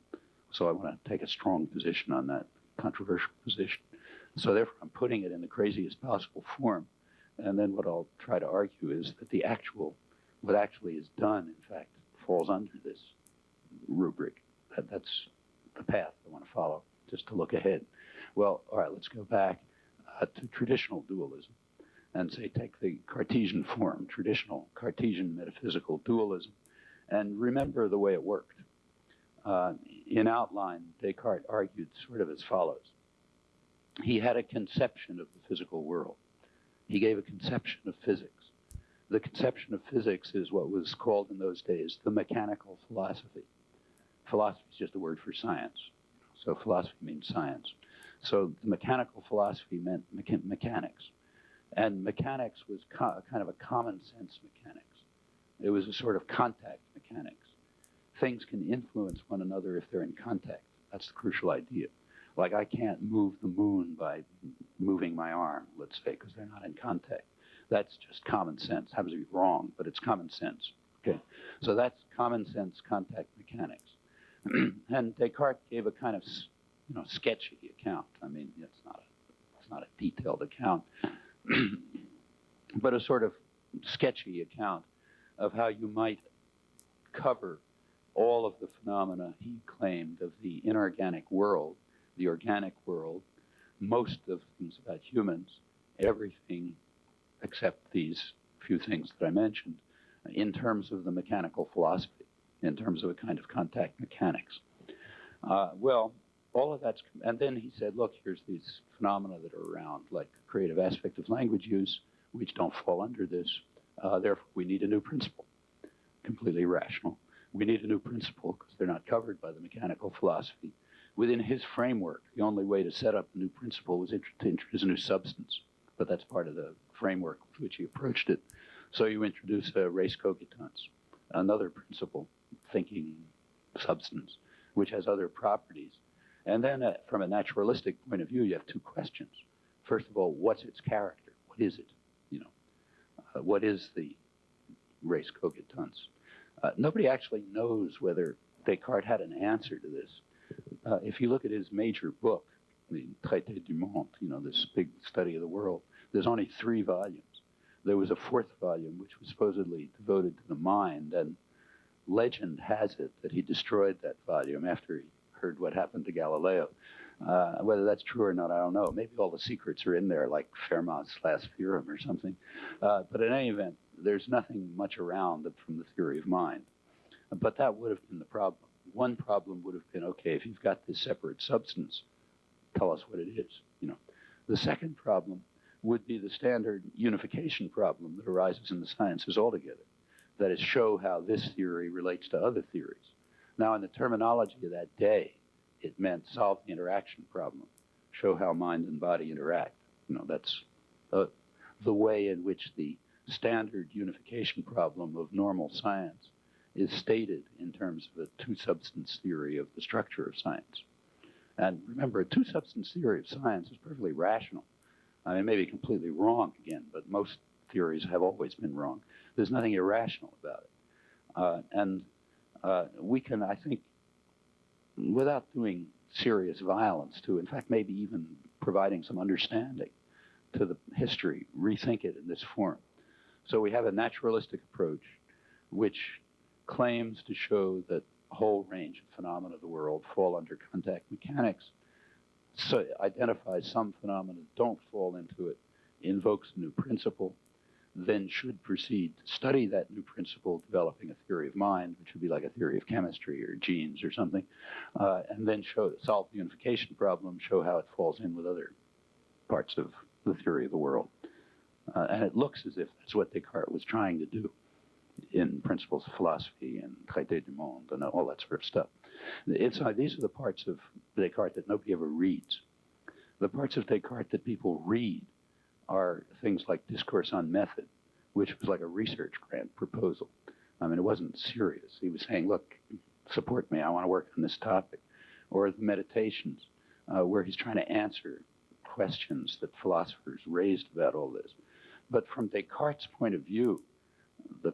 [SPEAKER 4] So I want to take a strong position on that controversial position. So therefore, I'm putting it in the craziest possible form. And then what I'll try to argue is that what actually is done, in fact, falls under this rubric. That's the path I want to follow, just to look ahead. Well, all right, let's go back to traditional dualism and say, take the Cartesian form, traditional Cartesian metaphysical dualism, and remember the way it worked. In outline, Descartes argued sort of as follows. He had a conception of the physical world. He gave a conception of physics. The conception of physics is what was called in those days the mechanical philosophy. Philosophy is just a word for science. So philosophy means science. So the mechanical philosophy meant mechanics. And mechanics was kind of a common sense mechanics. It was a sort of contact mechanics. Things can influence one another if they're in contact. That's the crucial idea. Like I can't move the moon by moving my arm, let's say, because they're not in contact. That's just common sense. Happens to be wrong, but it's common sense. Okay, so that's common sense contact mechanics. And Descartes gave a kind of, sketchy account. I mean, it's not a detailed account, but a sort of sketchy account of how you might cover all of the phenomena he claimed of the inorganic world, the organic world, most of things about humans, everything except these few things that I mentioned, in terms of the mechanical philosophy, in terms of a kind of contact mechanics. Well, all of that's, and then he said, look, here's these phenomena that are around, like the creative aspect of language use, which don't fall under this. Therefore, we need a new principle, completely rational. We need a new principle because they're not covered by the mechanical philosophy. Within his framework, the only way to set up a new principle was to introduce a new substance, but that's part of the framework with which he approached it. So you introduce res cogitans, another principle, thinking substance, which has other properties. And then from a naturalistic point of view, you have two questions. First of all, what's its character? What is it? What is the res cogitans? Nobody actually knows whether Descartes had an answer to this. If you look at his major book, the Traité du Monde, this big study of the world, there's only 3 volumes. There was a 4th volume, which was supposedly devoted to the mind, and legend has it that he destroyed that volume after he heard what happened to Galileo. Whether that's true or not, I don't know. Maybe all the secrets are in there, like Fermat's last theorem or something. But in any event, there's nothing much around from the theory of mind. But that would have been the problem. One problem would have been, okay, if you've got this separate substance, tell us what it is. The second problem would be the standard unification problem that arises in the sciences altogether. That is, show how this theory relates to other theories. Now, in the terminology of that day, it meant solve the interaction problem, show how mind and body interact. That's the way in which the standard unification problem of normal science is stated in terms of a two-substance theory of the structure of science. And remember, a two-substance theory of science is perfectly rational. I mean, it may be completely wrong again, but most theories have always been wrong. There's nothing irrational about it. We can, I think, without doing serious violence to, in fact, maybe even providing some understanding to the history, rethink it in this form. So we have a naturalistic approach which claims to show that a whole range of phenomena of the world fall under contact mechanics, so identifies some phenomena that don't fall into it, invokes a new principle, then should proceed to study that new principle, developing a theory of mind, which would be like a theory of chemistry or genes or something, and then solve the unification problem, show how it falls in with other parts of the theory of the world. And it looks as if that's what Descartes was trying to do. in Principles of Philosophy and Traité du Monde and all that sort of stuff. These are the parts of Descartes that nobody ever reads. The parts of Descartes that people read are things like Discourse on Method, which was like a research grant proposal. I mean, it wasn't serious. He was saying, look, support me. I want to work on this topic. Or the Meditations, where he's trying to answer questions that philosophers raised about all this. But from Descartes' point of view, as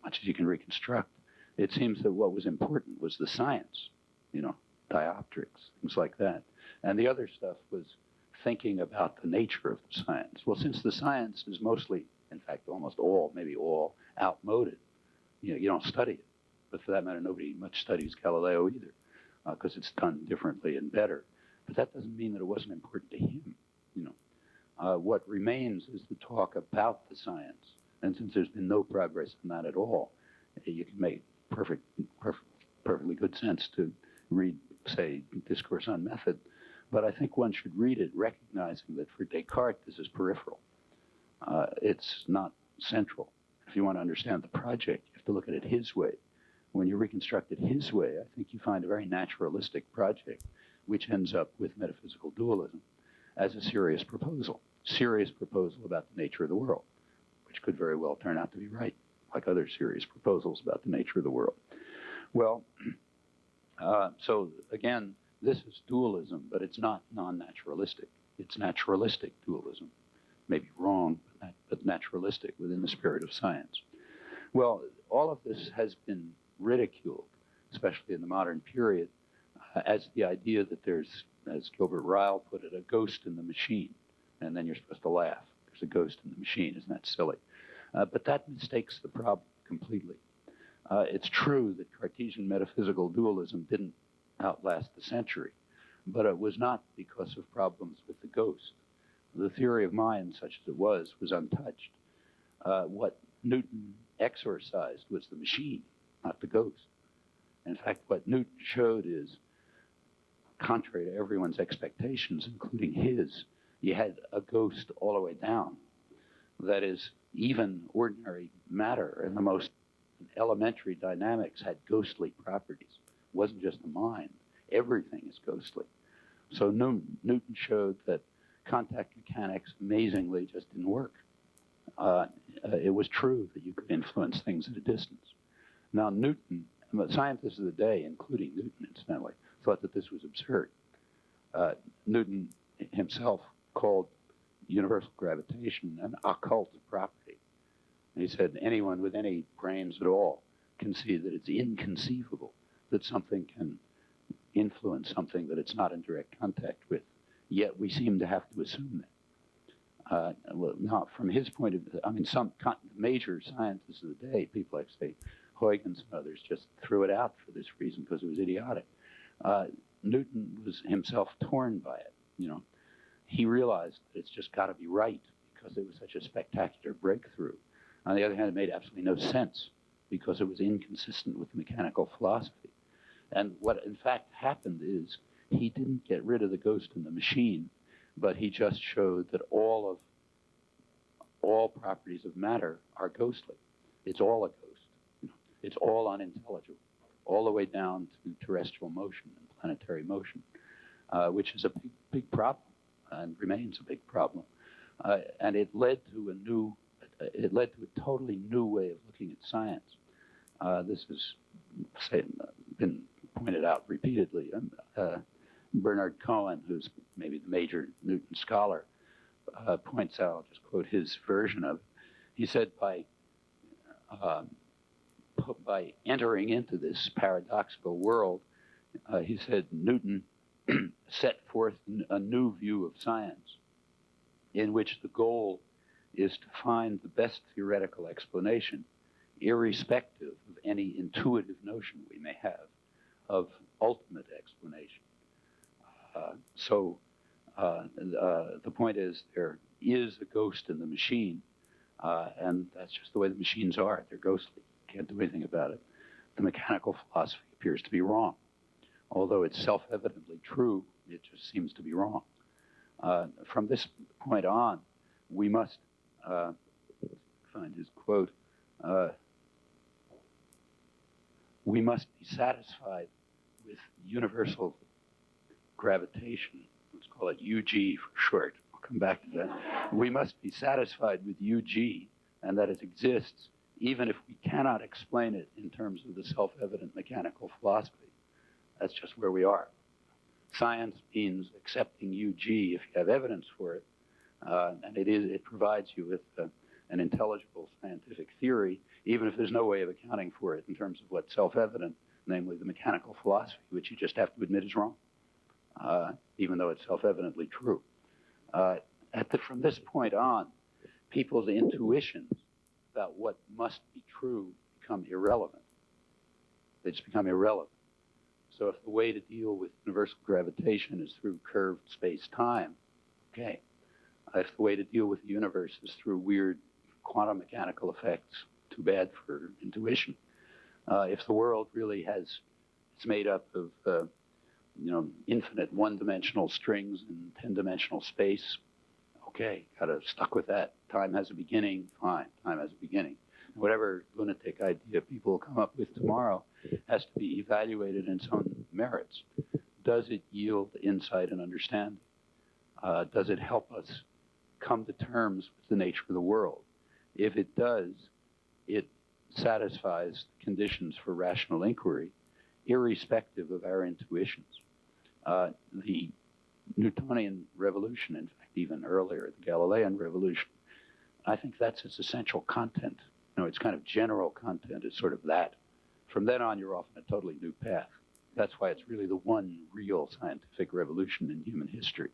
[SPEAKER 4] much as you can reconstruct, it seems that what was important was the science, dioptrics, things like that. And the other stuff was thinking about the nature of the science. Well, since the science is mostly, in fact, almost all, maybe all, outmoded, you don't study it. But for that matter, nobody much studies Galileo either, because it's done differently and better. But that doesn't mean that it wasn't important to him, What remains is the talk about the science. And since there's been no progress in that at all, you can make perfectly good sense to read, say, Discourse on Method. But I think one should read it recognizing that for Descartes, this is peripheral. It's not central. If you want to understand the project, you have to look at it his way. When you reconstruct it his way, I think you find a very naturalistic project, which ends up with metaphysical dualism as a serious proposal about the nature of the world, which could very well turn out to be right, like other serious proposals about the nature of the world. Well, so again, this is dualism, but it's not non-naturalistic. It's naturalistic dualism. Maybe wrong, but naturalistic within the spirit of science. Well, all of this has been ridiculed, especially in the modern period, as the idea that there's, as Gilbert Ryle put it, a ghost in the machine. And then you're supposed to laugh. There's a ghost in the machine. Isn't that silly? But that mistakes the problem completely. It's true that Cartesian metaphysical dualism didn't outlast the century, but it was not because of problems with the ghost. The theory of mind, such as it was untouched. What Newton exorcised was the machine, not the ghost. In fact, what Newton showed is, contrary to everyone's expectations, including his, you had a ghost all the way down. That is, even ordinary matter and the most elementary dynamics had ghostly properties. It wasn't just the mind. Everything is ghostly. So Newton showed that contact mechanics amazingly just didn't work. It was true that you could influence things at a distance. Now Newton, scientists of the day, including Newton incidentally, thought that this was absurd. Newton himself called universal gravitation an occult property. And he said anyone with any brains at all can see that it's inconceivable that something can influence something that it's not in direct contact with. Yet we seem to have to assume that. Well, now, from his point of view, some major scientists of the day, people like, say, Huygens and others, just threw it out for this reason because it was idiotic. Newton was himself torn by it, He realized that it's just got to be right because it was such a spectacular breakthrough. On the other hand, it made absolutely no sense because it was inconsistent with mechanical philosophy. And what in fact happened is he didn't get rid of the ghost in the machine, but he just showed that all properties of matter are ghostly. It's all a ghost. It's all unintelligible, all the way down to terrestrial motion and planetary motion, which is a big problem and remains a big problem. And it led to a totally new way of looking at science. This has been pointed out repeatedly. Bernard Cohen, who's maybe the major Newton scholar, points out, I'll just quote his version of it. He said, by entering into this paradoxical world, he said Newton set forth a new view of science in which the goal is to find the best theoretical explanation, irrespective of any intuitive notion we may have of ultimate explanation. So the point is there is a ghost in the machine, and that's just the way the machines are. They're ghostly. Can't do anything about it. The mechanical philosophy appears to be wrong. Although it's self-evidently true, it just seems to be wrong. From this point on, we must find his quote. we must be satisfied with universal gravitation. Let's call it UG for short. I'll come back to that. We must be satisfied with UG and that it exists, even if we cannot explain it in terms of the self-evident mechanical philosophy. That's just where we are. Science means accepting UG if you have evidence for it, and it provides you with an intelligible scientific theory, even if there's no way of accounting for it in terms of what's self-evident, namely the mechanical philosophy, which you just have to admit is wrong, even though it's self-evidently true. From this point on, people's intuitions about what must be true become irrelevant. They just become irrelevant. So if the way to deal with universal gravitation is through curved space-time, okay. If the way to deal with the universe is through weird quantum mechanical effects, too bad for intuition. If the world really it's made up of infinite one-dimensional strings in 10-dimensional space, okay, stuck with that. Time has a beginning, fine, time has a beginning. Whatever lunatic idea people will come up with tomorrow has to be evaluated in its own merits. Does it yield insight and understanding? Does it help us come to terms with the nature of the world? If it does, it satisfies the conditions for rational inquiry, irrespective of our intuitions. The Newtonian revolution, in fact, even earlier, the Galilean revolution, I think that's its essential content. It's kind of general content. It's sort of that. From then on, you're off on a totally new path. That's why it's really the one real scientific revolution in human history.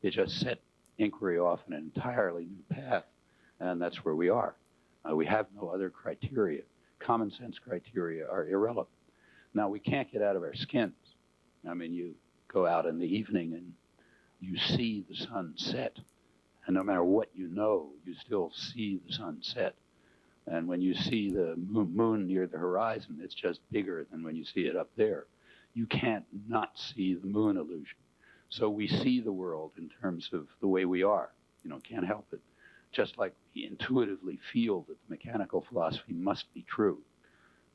[SPEAKER 4] It just set inquiry off on an entirely new path, and that's where we are. We have no other criteria. Common sense criteria are irrelevant. Now, we can't get out of our skins. I mean, you go out in the evening and you see the sun set, and no matter what you know, you still see the sun set. And when you see the moon near the horizon, it's just bigger than when you see it up there. You can't not see the moon illusion. So we see the world in terms of the way we are. Can't help it. Just like we intuitively feel that the mechanical philosophy must be true,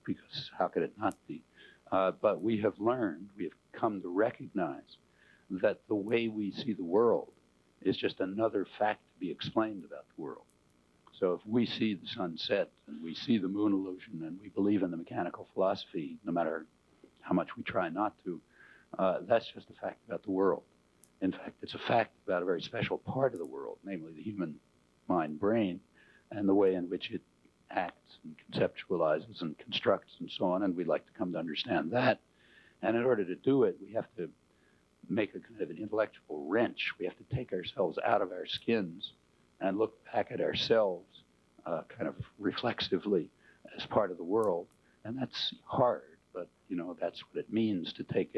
[SPEAKER 4] because how could it not be? But we have come to recognize that the way we see the world is just another fact to be explained about the world. So if we see the sun set and we see the moon illusion and we believe in the mechanical philosophy, no matter how much we try not to, that's just a fact about the world. In fact, it's a fact about a very special part of the world, namely the human mind brain and the way in which it acts and conceptualizes and constructs and so on, and we'd like to come to understand that. And in order to do it, we have to make a kind of an intellectual wrench. We have to take ourselves out of our skins and look back at ourselves kind of reflexively as part of the world. And that's hard, but that's what it means to take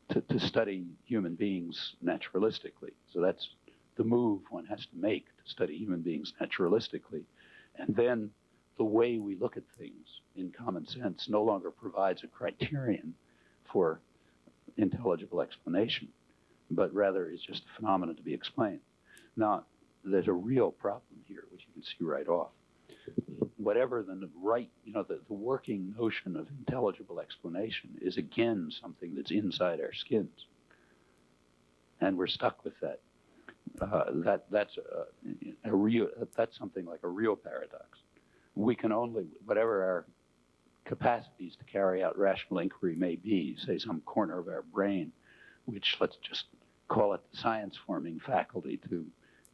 [SPEAKER 4] to study human beings naturalistically. So that's the move one has to make, to study human beings naturalistically. And then the way we look at things in common sense no longer provides a criterion for intelligible explanation, but rather is just a phenomenon to be explained. Now, there's a real problem here, which you can see right off. Whatever the working notion of intelligible explanation is again something that's inside our skins, and we're stuck with that. That's something like a real paradox. We can only, whatever our capacities to carry out rational inquiry may be, say some corner of our brain, which let's just call it the science-forming faculty to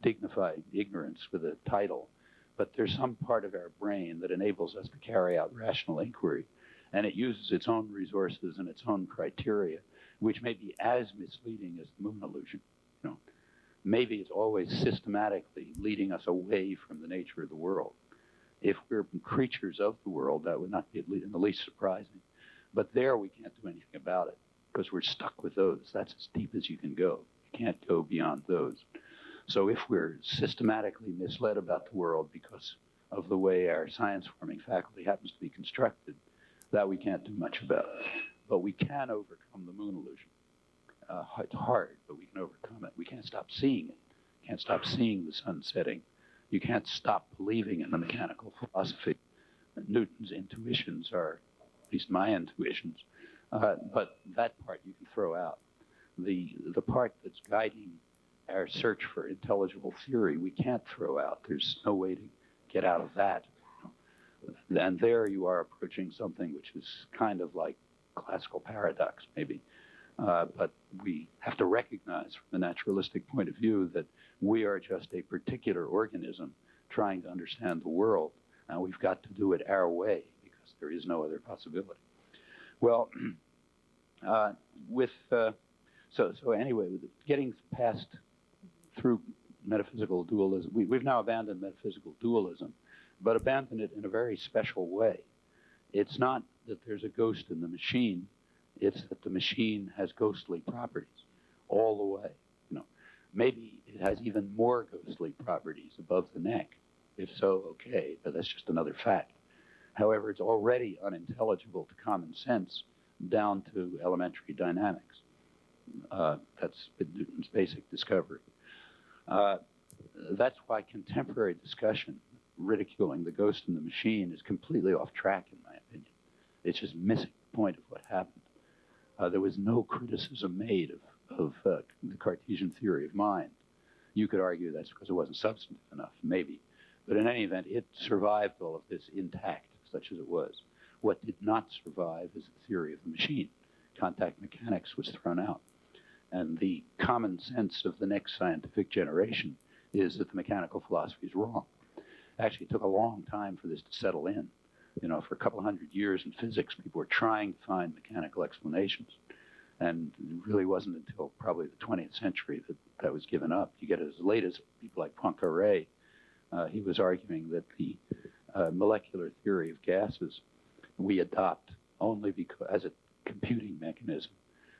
[SPEAKER 4] dignify ignorance with a title, but there's some part of our brain that enables us to carry out rational inquiry, and it uses its own resources and its own criteria, which may be as misleading as the moon illusion. Maybe it's always systematically leading us away from the nature of the world. If we're creatures of the world, that would not be in the least surprising. But there we can't do anything about it because we're stuck with those. That's as deep as you can go. You can't go beyond those. So if we're systematically misled about the world because of the way our science-forming faculty happens to be constructed, that we can't do much about. But we can overcome the moon illusion. It's hard, but we can overcome it. We can't stop seeing it. Can't stop seeing the sun setting. You can't stop believing in the mechanical philosophy. Newton's intuitions are, at least my intuitions, but that part you can throw out. The part that's guiding our search for intelligible theory, we can't throw out. There's no way to get out of that. And there you are approaching something which is kind of like classical paradox, maybe. But we have to recognize from the naturalistic point of view that we are just a particular organism trying to understand the world, and we've got to do it our way because there is no other possibility. Well, so anyway, getting past through metaphysical dualism, we've now abandoned metaphysical dualism, but abandoned it in a very special way. It's not that there's a ghost in the machine, it's that the machine has ghostly properties all the way. You know, maybe it has even more ghostly properties above the neck. If so, okay, but that's just another fact. However, it's already unintelligible to common sense down to elementary dynamics. That's been Newton's basic discovery. That's why contemporary discussion ridiculing the ghost in the machine is completely off track, in my opinion. It's just missing the point of what happened. There was no criticism made of the Cartesian theory of mind. You could argue that's because it wasn't substantive enough, maybe. But in any event, it survived all of this intact, such as it was. What did not survive is the theory of the machine. Contact mechanics was thrown out. And the common sense of the next scientific generation is that the mechanical philosophy is wrong. Actually, it took a long time for this to settle in. You know, for a couple of hundred years in physics, people were trying to find mechanical explanations. And it really wasn't until probably the 20th century that that was given up. You get as late as people like Poincaré. He was arguing that the molecular theory of gases we adopt only because, as a computing mechanism.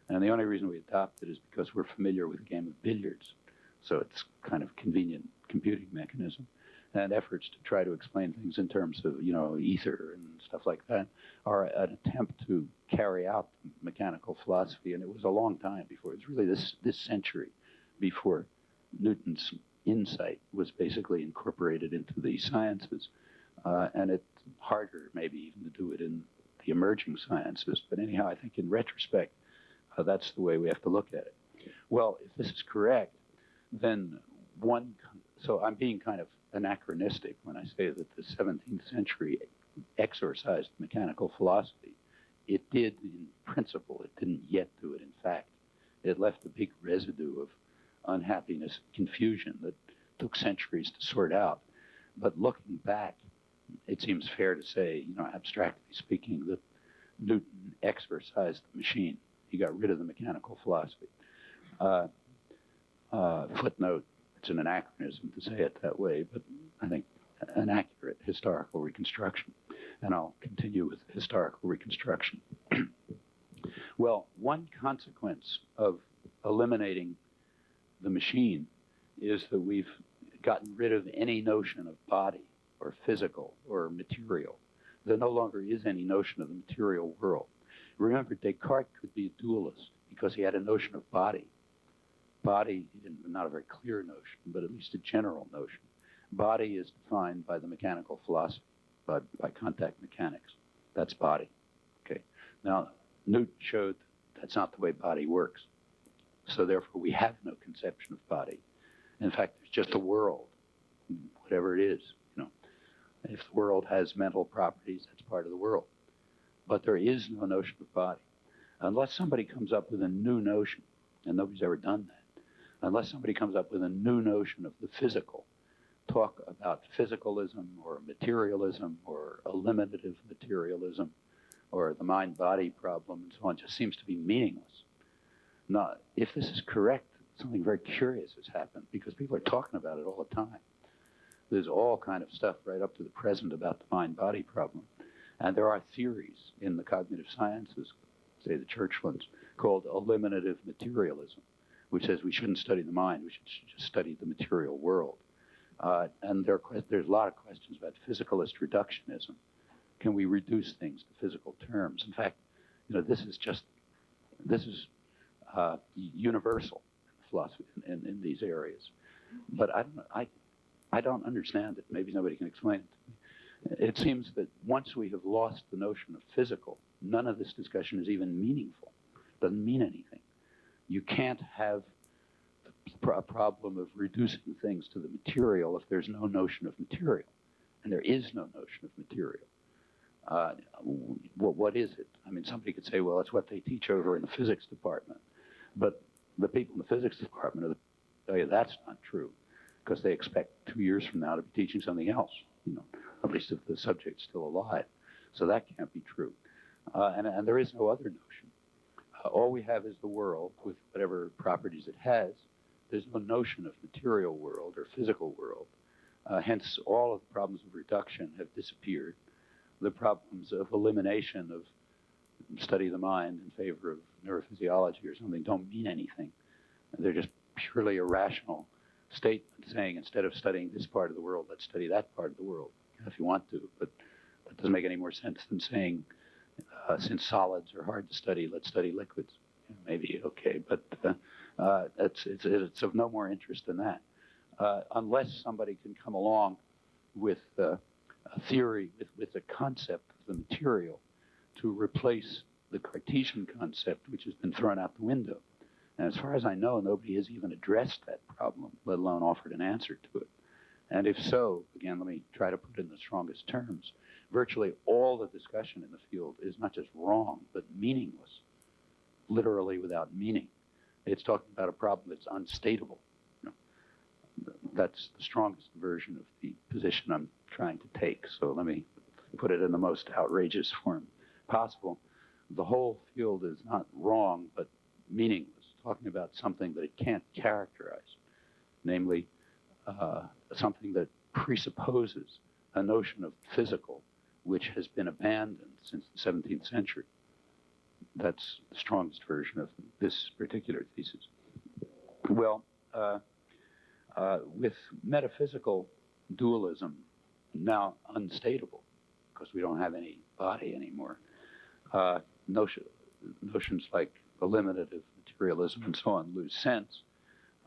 [SPEAKER 4] And the only reason we adopt it is because we're familiar with the game of billiards. So it's kind of convenient computing mechanism. And efforts to try to explain things in terms of, you know, ether and stuff like that are an attempt to carry out mechanical philosophy. And it was a long time before, it was really this century before Newton's insight was basically incorporated into the sciences. And it's harder maybe even to do it in the emerging sciences. But anyhow, I think in retrospect, that's the way we have to look at it. Well, if this is correct, then so I'm being kind of anachronistic when I say that the 17th century exorcised mechanical philosophy. It did in principle, it didn't yet do it in fact. It left a big residue of unhappiness, confusion that took centuries to sort out. But looking back, it seems fair to say, you know, abstractly speaking, that Newton exorcised the machine. He got rid of the mechanical philosophy. Footnote, it's an anachronism to say it that way, but I think an accurate historical reconstruction. And I'll continue with historical reconstruction. Well, one consequence of eliminating the machine is that we've gotten rid of any notion of body or physical or material. There no longer is any notion of the material world. Remember, Descartes could be a dualist because he had a notion of body. Body, not a very clear notion, but at least a general notion. Body is defined by the mechanical philosophy, by contact mechanics. That's body. Okay. Now, Newton showed that's not the way body works. So therefore, we have no conception of body. In fact, there's just a world, whatever it is. You know, if the world has mental properties, that's part of the world. But there is no notion of body. Unless somebody comes up with a new notion, and nobody's ever done that, unless somebody comes up with a new notion of the physical, talk about physicalism or materialism or eliminative materialism or the mind-body problem and so on, just seems to be meaningless. Now, if this is correct, something very curious has happened because people are talking about it all the time. There's all kind of stuff right up to the present about the mind-body problem. And there are theories in the cognitive sciences, say the church ones, called eliminative materialism, which says we shouldn't study the mind, we should just study the material world. And there's a lot of questions about physicalist reductionism. Can we reduce things to physical terms? In fact, you know, this is universal in philosophy in these areas. But I don't understand it. Maybe nobody can explain it to me. It seems that once we have lost the notion of physical, none of this discussion is even meaningful. It doesn't mean anything. You can't have a problem of reducing things to the material if there's no notion of material. And there is no notion of material. What is it? I mean, somebody could say, well, it's what they teach over in the physics department. But the people in the physics department will tell you that's not true, because they expect 2 years from now to be teaching something else, at least if the subject's still alive. So that can't be true. And there is no other notion. All we have is the world with whatever properties it has. There's no notion of material world or physical world. Hence, all of the problems of reduction have disappeared. The problems of elimination of study of the mind in favor of neurophysiology or something don't mean anything. They're just purely irrational statements saying instead of studying this part of the world, let's study that part of the world if you want to. But that doesn't make any more sense than saying since solids are hard to study, let's study liquids. Maybe okay, but it's of no more interest than that. Unless somebody can come along with a theory, with a concept of the material to replace the Cartesian concept, which has been thrown out the window. And as far as I know, nobody has even addressed that problem, let alone offered an answer to it. And if so, again, let me try to put it in the strongest terms. Virtually all the discussion in the field is not just wrong, but meaningless, literally without meaning. It's talking about a problem that's unstatable. That's the strongest version of the position I'm trying to take. So let me put it in the most outrageous form possible. The whole field is not wrong, but meaningless, talking about something that it can't characterize, namely something that presupposes a notion of physical, which has been abandoned since the 17th century. That's the strongest version of this particular thesis. Well, with metaphysical dualism now unstatable, because we don't have any body anymore, notions like eliminative materialism and so on lose sense,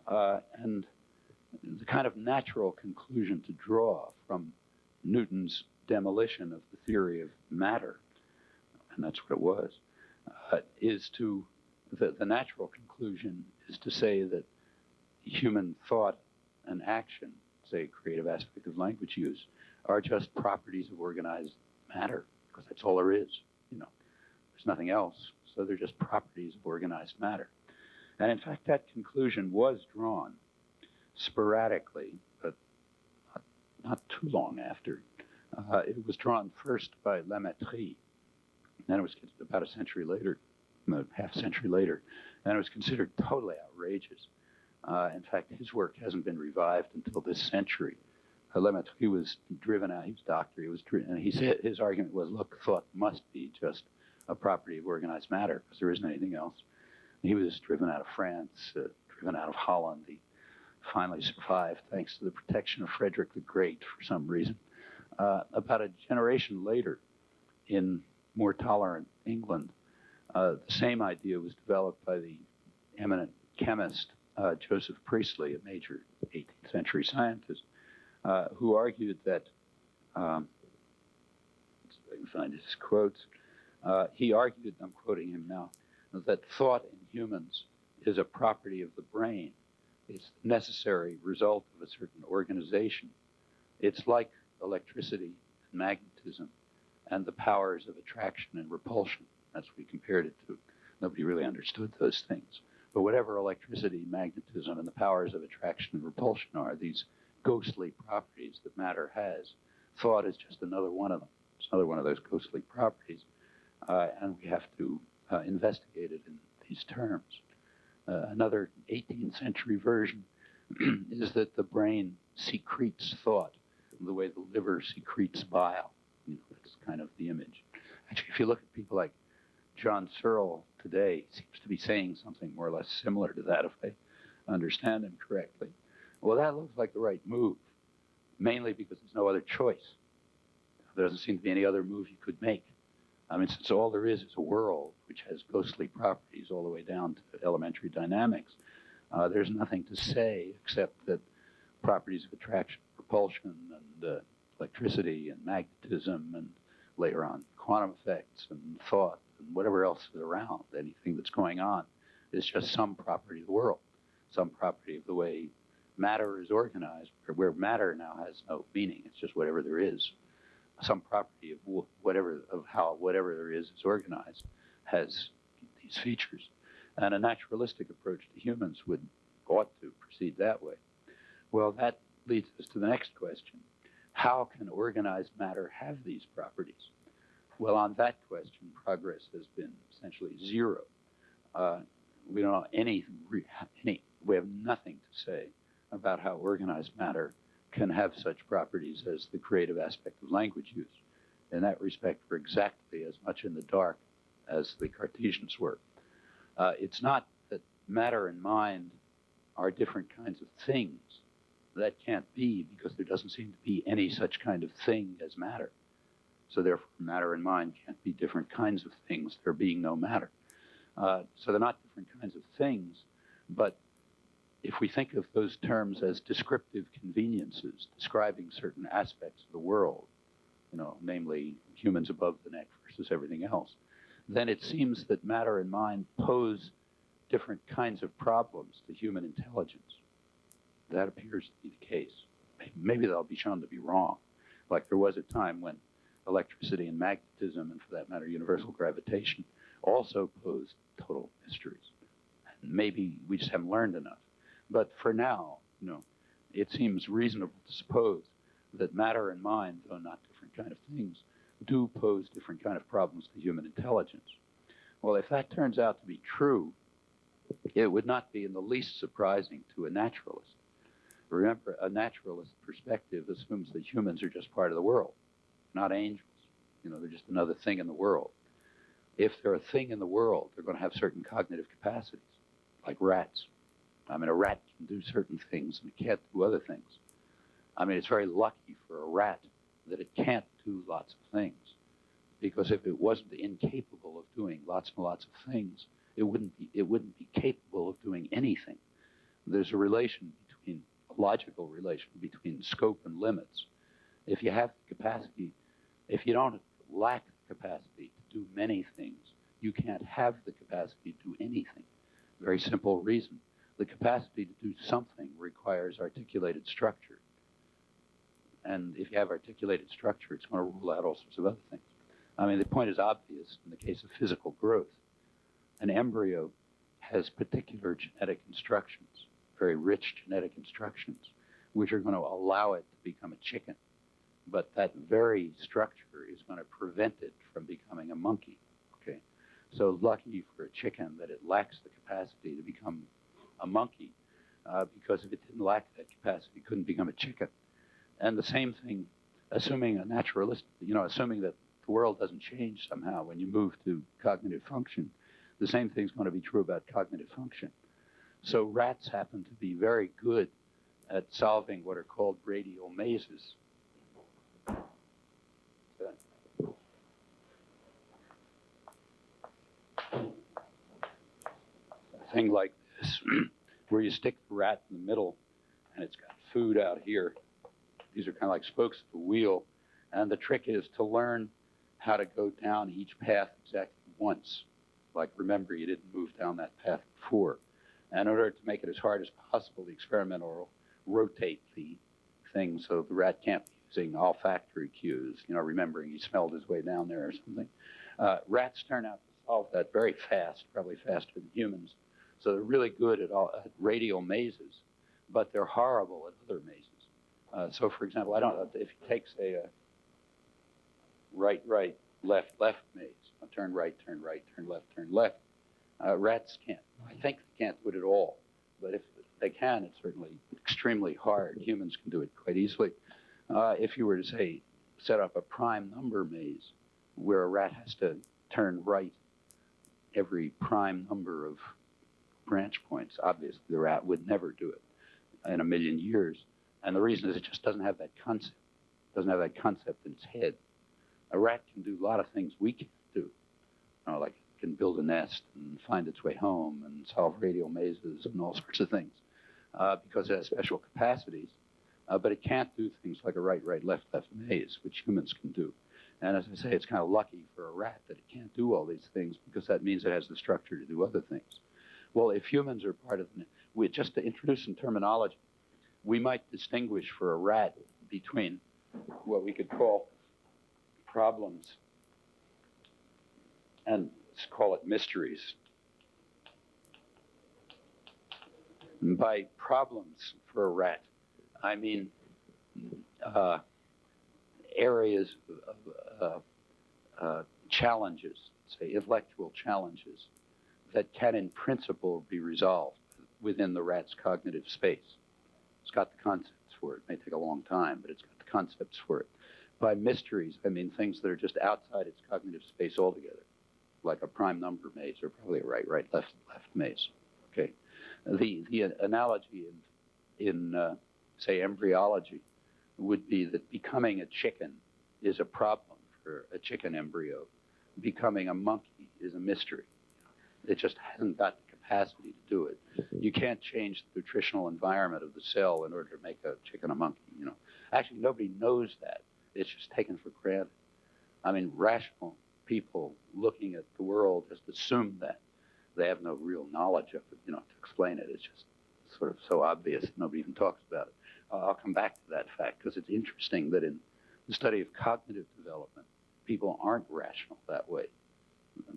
[SPEAKER 4] and the kind of natural conclusion to draw from Newton's demolition of the theory of matter, and that's what it was, is to, the natural conclusion is to say that human thought and action, say creative aspect of language use, are just properties of organized matter, because that's all there is. There's nothing else, so they're just properties of organized matter. And in fact, that conclusion was drawn sporadically, but not too long after. It was drawn first by La Mettrie, then it was about a century later, half a century later, and it was considered totally outrageous. In fact, his work hasn't been revived until this century. La Mettrie was driven out. He was a doctor. And he said his argument was, look, thought must be just a property of organized matter because there isn't anything else. He was driven out of France, driven out of Holland. He finally survived thanks to the protection of Frederick the Great for some reason. About a generation later, in more tolerant England, the same idea was developed by the eminent chemist Joseph Priestley, a major 18th century scientist, who argued that, let's see if I can find his quotes, he argued, I'm quoting him now, that thought in humans is a property of the brain. It's the necessary result of a certain organization. It's like electricity and magnetism and the powers of attraction and repulsion. That's what he compared it to. Nobody really understood those things. But whatever electricity, magnetism, and the powers of attraction and repulsion are, these ghostly properties that matter has, thought is just another one of them. It's another one of those ghostly properties. And we have to investigate it in these terms. Another 18th century version is that the brain secretes thought the way the liver secretes bile. That's kind of the image. Actually, if you look at people like John Searle today, he seems to be saying something more or less similar to that, if I understand him correctly. Well, that looks like the right move, mainly because there's no other choice. There doesn't seem to be any other move you could make. I mean, since all there is a world which has ghostly properties all the way down to elementary dynamics, there's nothing to say except that properties of attraction, repulsion, and electricity and magnetism and later on quantum effects and thought and whatever else is around, anything that's going on is just some property of the world, some property of the way matter is organized, where matter now has no meaning. It's just whatever there is. Some property of how whatever there is organized has these features. And a naturalistic approach to humans ought to proceed that way. Well, that leads us to the next question. How can organized matter have these properties? Well, on that question, progress has been essentially zero. We don't know we have nothing to say about how organized matter can have such properties as the creative aspect of language use. In that respect, we're exactly as much in the dark as the Cartesians were. It's not that matter and mind are different kinds of things. That can't be, because there doesn't seem to be any such kind of thing as matter. So therefore, matter and mind can't be different kinds of things, there being no matter. So they're not different kinds of things, but if we think of those terms as descriptive conveniences, describing certain aspects of the world, namely humans above the neck versus everything else, then it seems that matter and mind pose different kinds of problems to human intelligence. That appears to be the case. Maybe they'll be shown to be wrong. Like there was a time when electricity and magnetism, and for that matter, universal gravitation, also posed total mysteries. And maybe we just haven't learned enough. But for now, it seems reasonable to suppose that matter and mind, though not different kind of things, do pose different kind of problems to human intelligence. Well, if that turns out to be true, it would not be in the least surprising to a naturalist. Remember, a naturalist perspective assumes that humans are just part of the world, not angels. They're just another thing in the world. If they're a thing in the world, they're going to have certain cognitive capacities, like rats. A rat can do certain things and it can't do other things. It's very lucky for a rat that it can't do lots of things, because if it wasn't incapable of doing lots and lots of things, it wouldn't be capable of doing anything. There's a logical relation between scope and limits. If you have the capacity, if you don't lack the capacity to do many things, you can't have the capacity to do anything. Very simple reason. The capacity to do something requires articulated structure. And if you have articulated structure, it's going to rule out all sorts of other things. The point is obvious in the case of physical growth. An embryo has particular genetic instructions, very rich genetic instructions, which are going to allow it to become a chicken. But that very structure is going to prevent it from becoming a monkey. Okay? So lucky for a chicken that it lacks the capacity to become a monkey, because if it didn't lack that capacity, it couldn't become a chicken. And the same thing, assuming assuming that the world doesn't change somehow when you move to cognitive function, the same thing's going to be true about cognitive function. So rats happen to be very good at solving what are called radial mazes. A thing like this, where you stick the rat in the middle, and it's got food out here. These are kind of like spokes of the wheel, and the trick is to learn how to go down each path exactly once. Like, remember, you didn't move down that path before. And in order to make it as hard as possible, the experimenter will rotate the thing so the rat can't be using olfactory cues, remembering he smelled his way down there or something. Rats turn out to solve that very fast, probably faster than humans. So they're really good at radial mazes, but they're horrible at other mazes. So, for example, I don't know if you take, say, a right, left maze, turn right, turn left, turn left. Rats can't. I think they can't do it at all. But if they can, it's certainly extremely hard. Humans can do it quite easily. If you were to, say, set up a prime number maze where a rat has to turn right every prime number of branch points, obviously the rat would never do it in a million years. And the reason is it just doesn't have that concept. It doesn't have that concept in its head. A rat can do a lot of things we can't do. Like it can build a nest and find its way home and solve radial mazes and all sorts of things, because it has special capacities. but it can't do things like a right, right, left, left maze, which humans can do. And as I say, it's kind of lucky for a rat that it can't do all these things because that means it has the structure to do other things. Well, if humans are part of just to introduce some terminology, we might distinguish for a rat between what we could call problems and let's call it mysteries. And by problems for a rat, I mean areas of challenges, say intellectual challenges, that can in principle be resolved within the rat's cognitive space. It's got the concepts for it. It may take a long time, but it's got the concepts for it. By mysteries, I mean things that are just outside its cognitive space altogether, like a prime number maze or probably a right, right, left, left maze. Okay. The analogy in say, embryology would be that becoming a chicken is a problem for a chicken embryo. Becoming a monkey is a mystery. It just hasn't got the capacity to do it. You can't change the nutritional environment of the cell in order to make a chicken a monkey, you know. Actually, nobody knows that. It's just taken for granted. I mean, rational people looking at the world just assume that. They have no real knowledge of it, you know, to explain it. It's just sort of so obvious that nobody even talks about it. I'll come back to that fact because it's interesting that in the study of cognitive development, people aren't rational that way,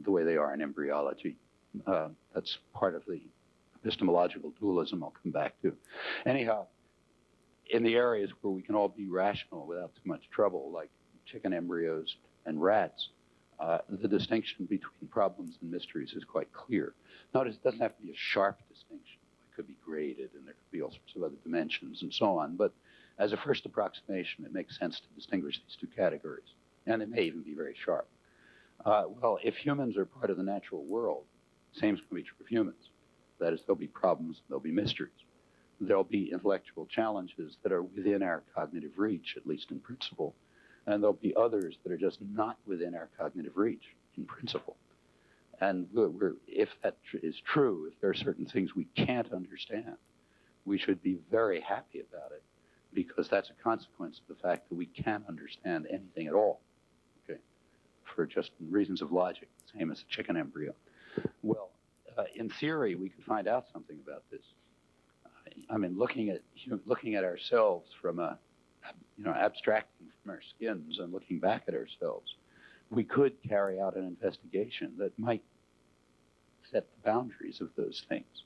[SPEAKER 4] the way they are in embryology. That's part of the epistemological dualism I'll come back to. Anyhow, in the areas where we can all be rational without too much trouble, like chicken embryos and rats, the distinction between problems and mysteries is quite clear. Notice it doesn't have to be a sharp distinction. It could be graded, and there could be all sorts of other dimensions and so on. But as a first approximation, it makes sense to distinguish these two categories. And it may even be very sharp. Well, if humans are part of the natural world, the same is going to be true of humans. That is, there'll be problems, there'll be mysteries. There'll be intellectual challenges that are within our cognitive reach, at least in principle. And there'll be others that are just not within our cognitive reach, in principle. And if that is true, if there are certain things we can't understand, we should be very happy about it, because that's a consequence of the fact that we can't understand anything at all, okay, for just reasons of logic, same as a chicken embryo. Well, in theory, we could find out something about this. I mean, looking at ourselves from abstracting from our skins and looking back at ourselves, we could carry out an investigation that might set the boundaries of those things.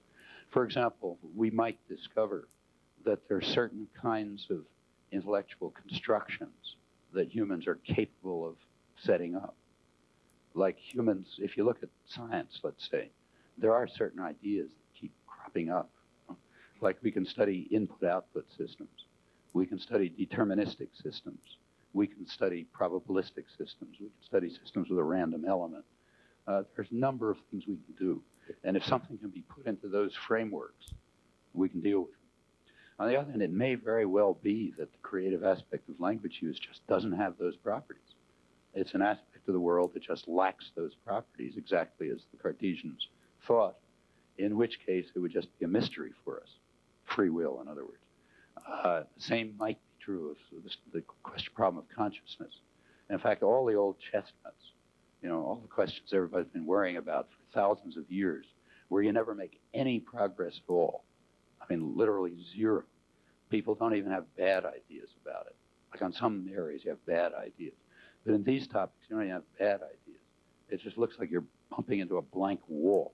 [SPEAKER 4] For example, we might discover that there are certain kinds of intellectual constructions that humans are capable of setting up. Like humans, if you look at science, let's say, there are certain ideas that keep cropping up. Like we can study input-output systems. We can study deterministic systems. We can study probabilistic systems. We can study systems with a random element. There's a number of things we can do. And if something can be put into those frameworks, we can deal with it. On the other hand, it may very well be that the creative aspect of language use just doesn't have those properties. It's an aspect of the world that just lacks those properties, exactly as the Cartesians thought, in which case it would just be a mystery for us. Free will, in other words. The same might be true of the problem of consciousness. In fact, all the old chestnuts, all the questions everybody's been worrying about for thousands of years, where you never make any progress at all. I mean, literally zero. People don't even have bad ideas about it. Like on some areas, you have bad ideas. But in these topics, you don't even have bad ideas. It just looks like you're bumping into a blank wall.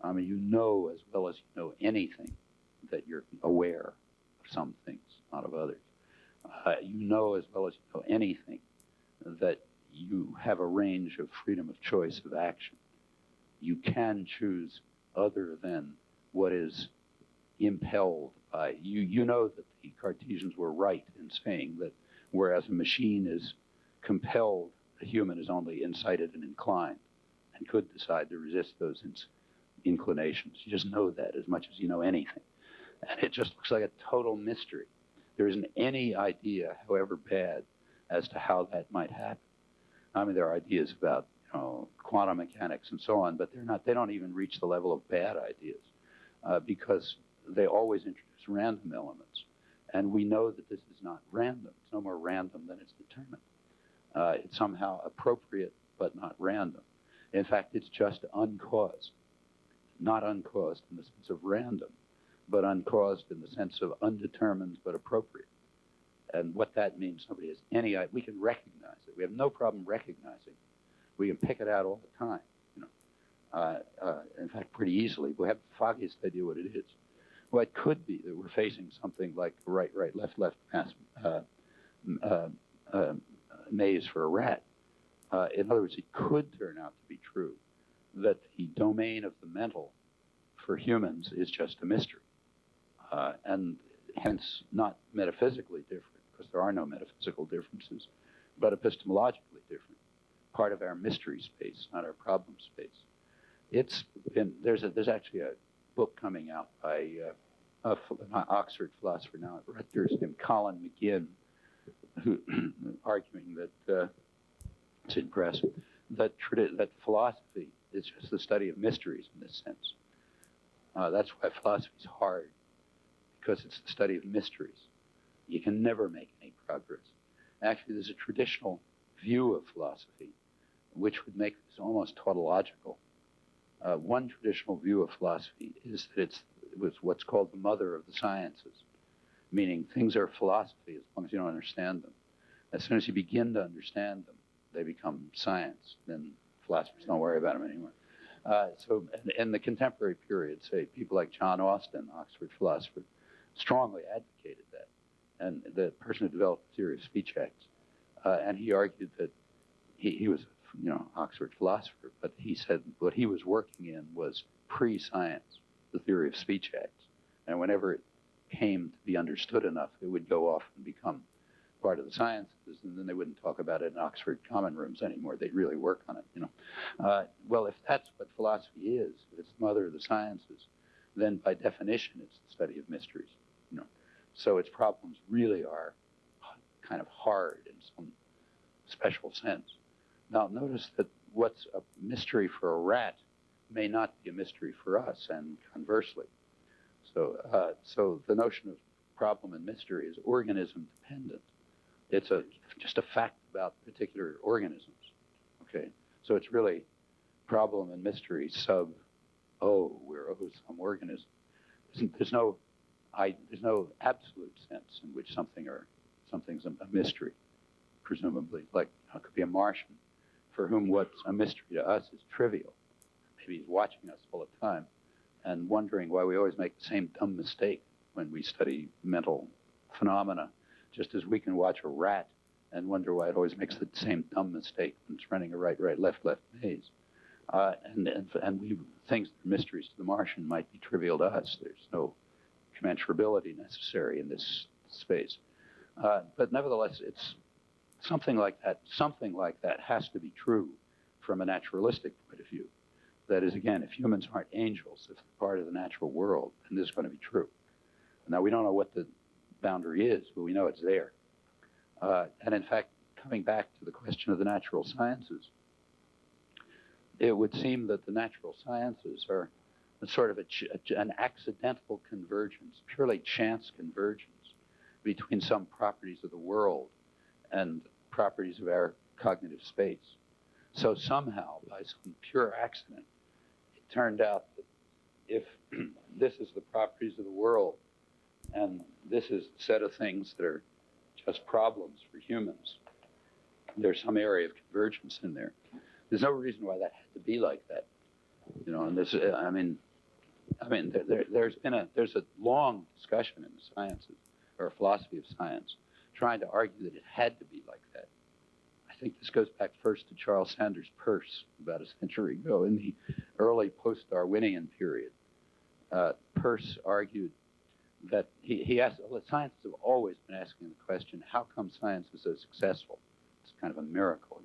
[SPEAKER 4] I mean, you know as well as you know anything that you're aware of some things, not of others. You know as well as you know anything that you have a range of freedom of choice of action. You can choose other than what is impelled by you. You know that the Cartesians were right in saying that whereas a machine is compelled, a human is only incited and inclined and could decide to resist those inclinations. You just know that as much as you know anything. And it just looks like a total mystery. There isn't any idea, however bad, as to how that might happen. I mean, there are ideas about quantum mechanics and so on, but they don't even reach the level of bad ideas because they always introduce random elements. And we know that this is not random. It's no more random than it's determined. It's somehow appropriate, but not random. In fact, it's just uncaused. Not uncaused in the sense of random, but uncaused in the sense of undetermined but appropriate. And what that means, nobody has any idea. We can recognize it. We have no problem recognizing. We can pick it out all the time, in fact, pretty easily. We have the foggiest idea what it is. Well, it could be that we're facing something like right, left maze for a rat. In other words, it could turn out to be true that the domain of the mental for humans is just a mystery, and hence not metaphysically different, because there are no metaphysical differences, but epistemologically different, part of our mystery space, not our problem space. There's actually a book coming out by an Oxford philosopher now at Rutgers named Colin McGinn, who arguing that it's impressive that philosophy is just the study of mysteries in this sense. That's why philosophy is hard, because it's the study of mysteries. You can never make any progress. Actually, there's a traditional view of philosophy which would make this almost tautological. One traditional view of philosophy is that it was what's called the mother of the sciences, meaning things are philosophy as long as you don't understand them. As soon as you begin to understand them, they become science. Then philosophers don't worry about them anymore. So in the contemporary period, say, people like John Austin, Oxford philosopher, strongly advocated that. And the person who developed the theory of speech acts. And he argued that he was, Oxford philosopher, but he said what he was working in was pre-science, the theory of speech acts. And whenever it came to be understood enough, it would go off and become part of the sciences, and then they wouldn't talk about it in Oxford common rooms anymore. They'd really work on it, Well, if that's what philosophy is, if it's the mother of the sciences, then by definition it's the study of mysteries, So its problems really are kind of hard in some special sense. Now, notice that what's a mystery for a rat may not be a mystery for us, and conversely. So the notion of problem and mystery is organism dependent. It's just a fact about particular organisms, okay? So it's really problem and mystery we're some organism. There's no absolute sense in which something's a mystery, presumably. Like, it could be a Martian for whom what's a mystery to us is trivial. Maybe he's watching us all the time and wondering why we always make the same dumb mistake when we study mental phenomena, just as we can watch a rat and wonder why it always makes the same dumb mistake when it's running a right, left maze. And we things that are mysteries to the Martian might be trivial to us. There's no commensurability necessary in this space. But nevertheless, it's something like that. Something like that has to be true from a naturalistic point of view. That is, again, if humans aren't angels, if they're part of the natural world, then this is going to be true. Now, we don't know what the boundary is, but we know it's there. And in fact, coming back to the question of the natural sciences, it would seem that the natural sciences are sort of an accidental convergence, purely chance convergence between some properties of the world and properties of our cognitive space. So somehow, by some pure accident, it turned out that if this is the properties of the world and this is a set of things that are just problems for humans, there's some area of convergence in there. There's no reason why that had to be like that, And this, there's a long discussion in the sciences or philosophy of science trying to argue that it had to be like that. I think this goes back first to Charles Sanders Peirce about a century ago in the early post-Darwinian period. Peirce argued that he asked, scientists have always been asking the question, how come science is so successful? It's kind of a miracle,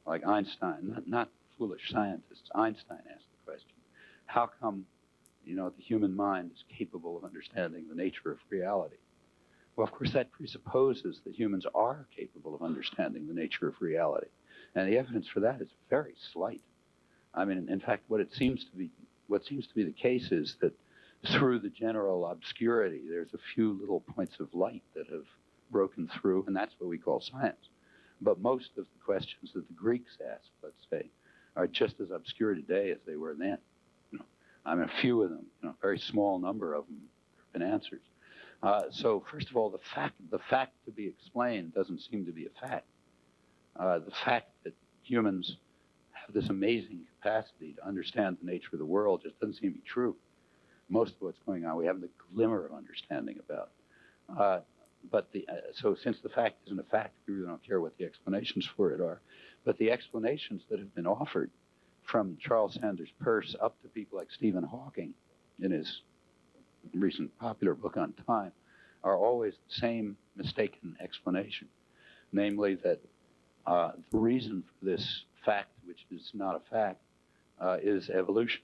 [SPEAKER 4] like Einstein, not foolish scientists. Einstein asked the question, how come, the human mind is capable of understanding the nature of reality? Well, of course, that presupposes that humans are capable of understanding the nature of reality. And the evidence for that is very slight. In fact, what seems to be the case is that through the general obscurity, there's a few little points of light that have broken through, and that's what we call science. But most of the questions that the Greeks asked, let's say, are just as obscure today as they were then. I mean, a few of them, a very small number of them have been answered. So first of all, the fact to be explained doesn't seem to be a fact. The fact that humans have this amazing capacity to understand the nature of the world just doesn't seem to be true. Most of what's going on, we haven't a glimmer of understanding about. So since the fact isn't a fact, we really don't care what the explanations for it are. But the explanations that have been offered, from Charles Sanders Peirce up to people like Stephen Hawking in his recent popular book on time, are always the same mistaken explanation. Namely that the reason for this fact, which is not a fact, is evolution.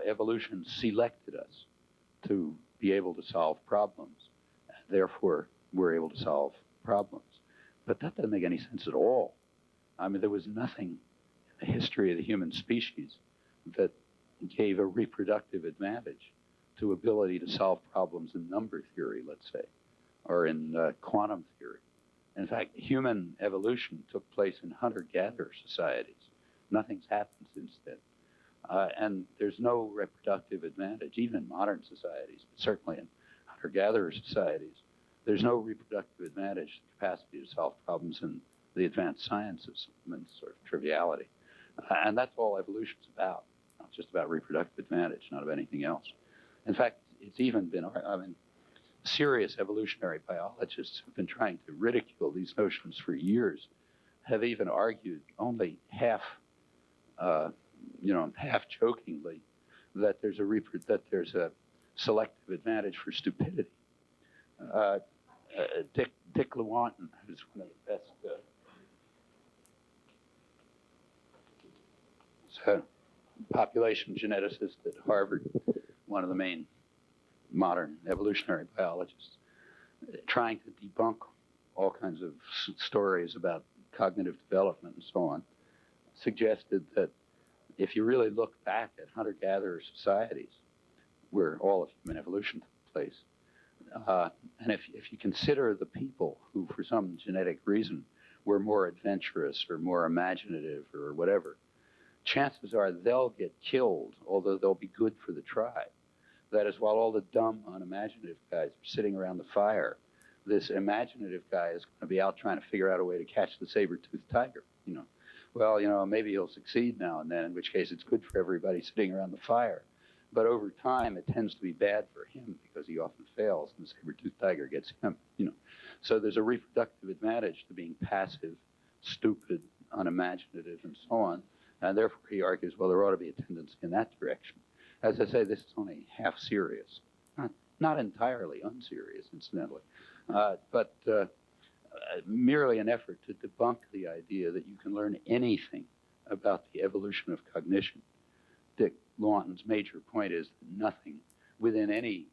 [SPEAKER 4] Evolution selected us to be able to solve problems. Therefore, we're able to solve problems. But that doesn't make any sense at all. I mean, there was nothing in the history of the human species that gave a reproductive advantage to ability to solve problems in number theory, let's say, or in quantum theory. In fact, human evolution took place in hunter-gatherer societies. Nothing's happened since then. And there's no reproductive advantage, even in modern societies, but certainly in hunter-gatherer societies. There's no reproductive advantage, the capacity to solve problems in the advanced sciences, and sort of triviality. And that's all evolution's about. It's just about reproductive advantage, not of anything else. In fact, it's even been, serious evolutionary biologists have been trying to ridicule these notions for years, have even argued only half jokingly that there's a selective advantage for stupidity. Dick Lewontin, who's one of the best, he's a population geneticist at Harvard, one of the main modern evolutionary biologists, trying to debunk all kinds of stories about cognitive development and so on, suggested that if you really look back at hunter-gatherer societies, where all of human evolution took place, and if you consider the people who, for some genetic reason, were more adventurous or more imaginative or whatever, chances are they'll get killed, although they'll be good for the tribe. That is, while all the dumb, unimaginative guys are sitting around the fire, this imaginative guy is going to be out trying to figure out a way to catch the saber-toothed tiger. Well, maybe he'll succeed now and then, in which case it's good for everybody sitting around the fire. But over time, it tends to be bad for him because he often fails, and the saber-toothed tiger gets him. So there's a reproductive advantage to being passive, stupid, unimaginative, and so on. And therefore, he argues, well, there ought to be a tendency in that direction. As I say, this is only half serious, not entirely unserious, incidentally, but merely an effort to debunk the idea that you can learn anything about the evolution of cognition. Dick Lewontin's major point is that nothing within any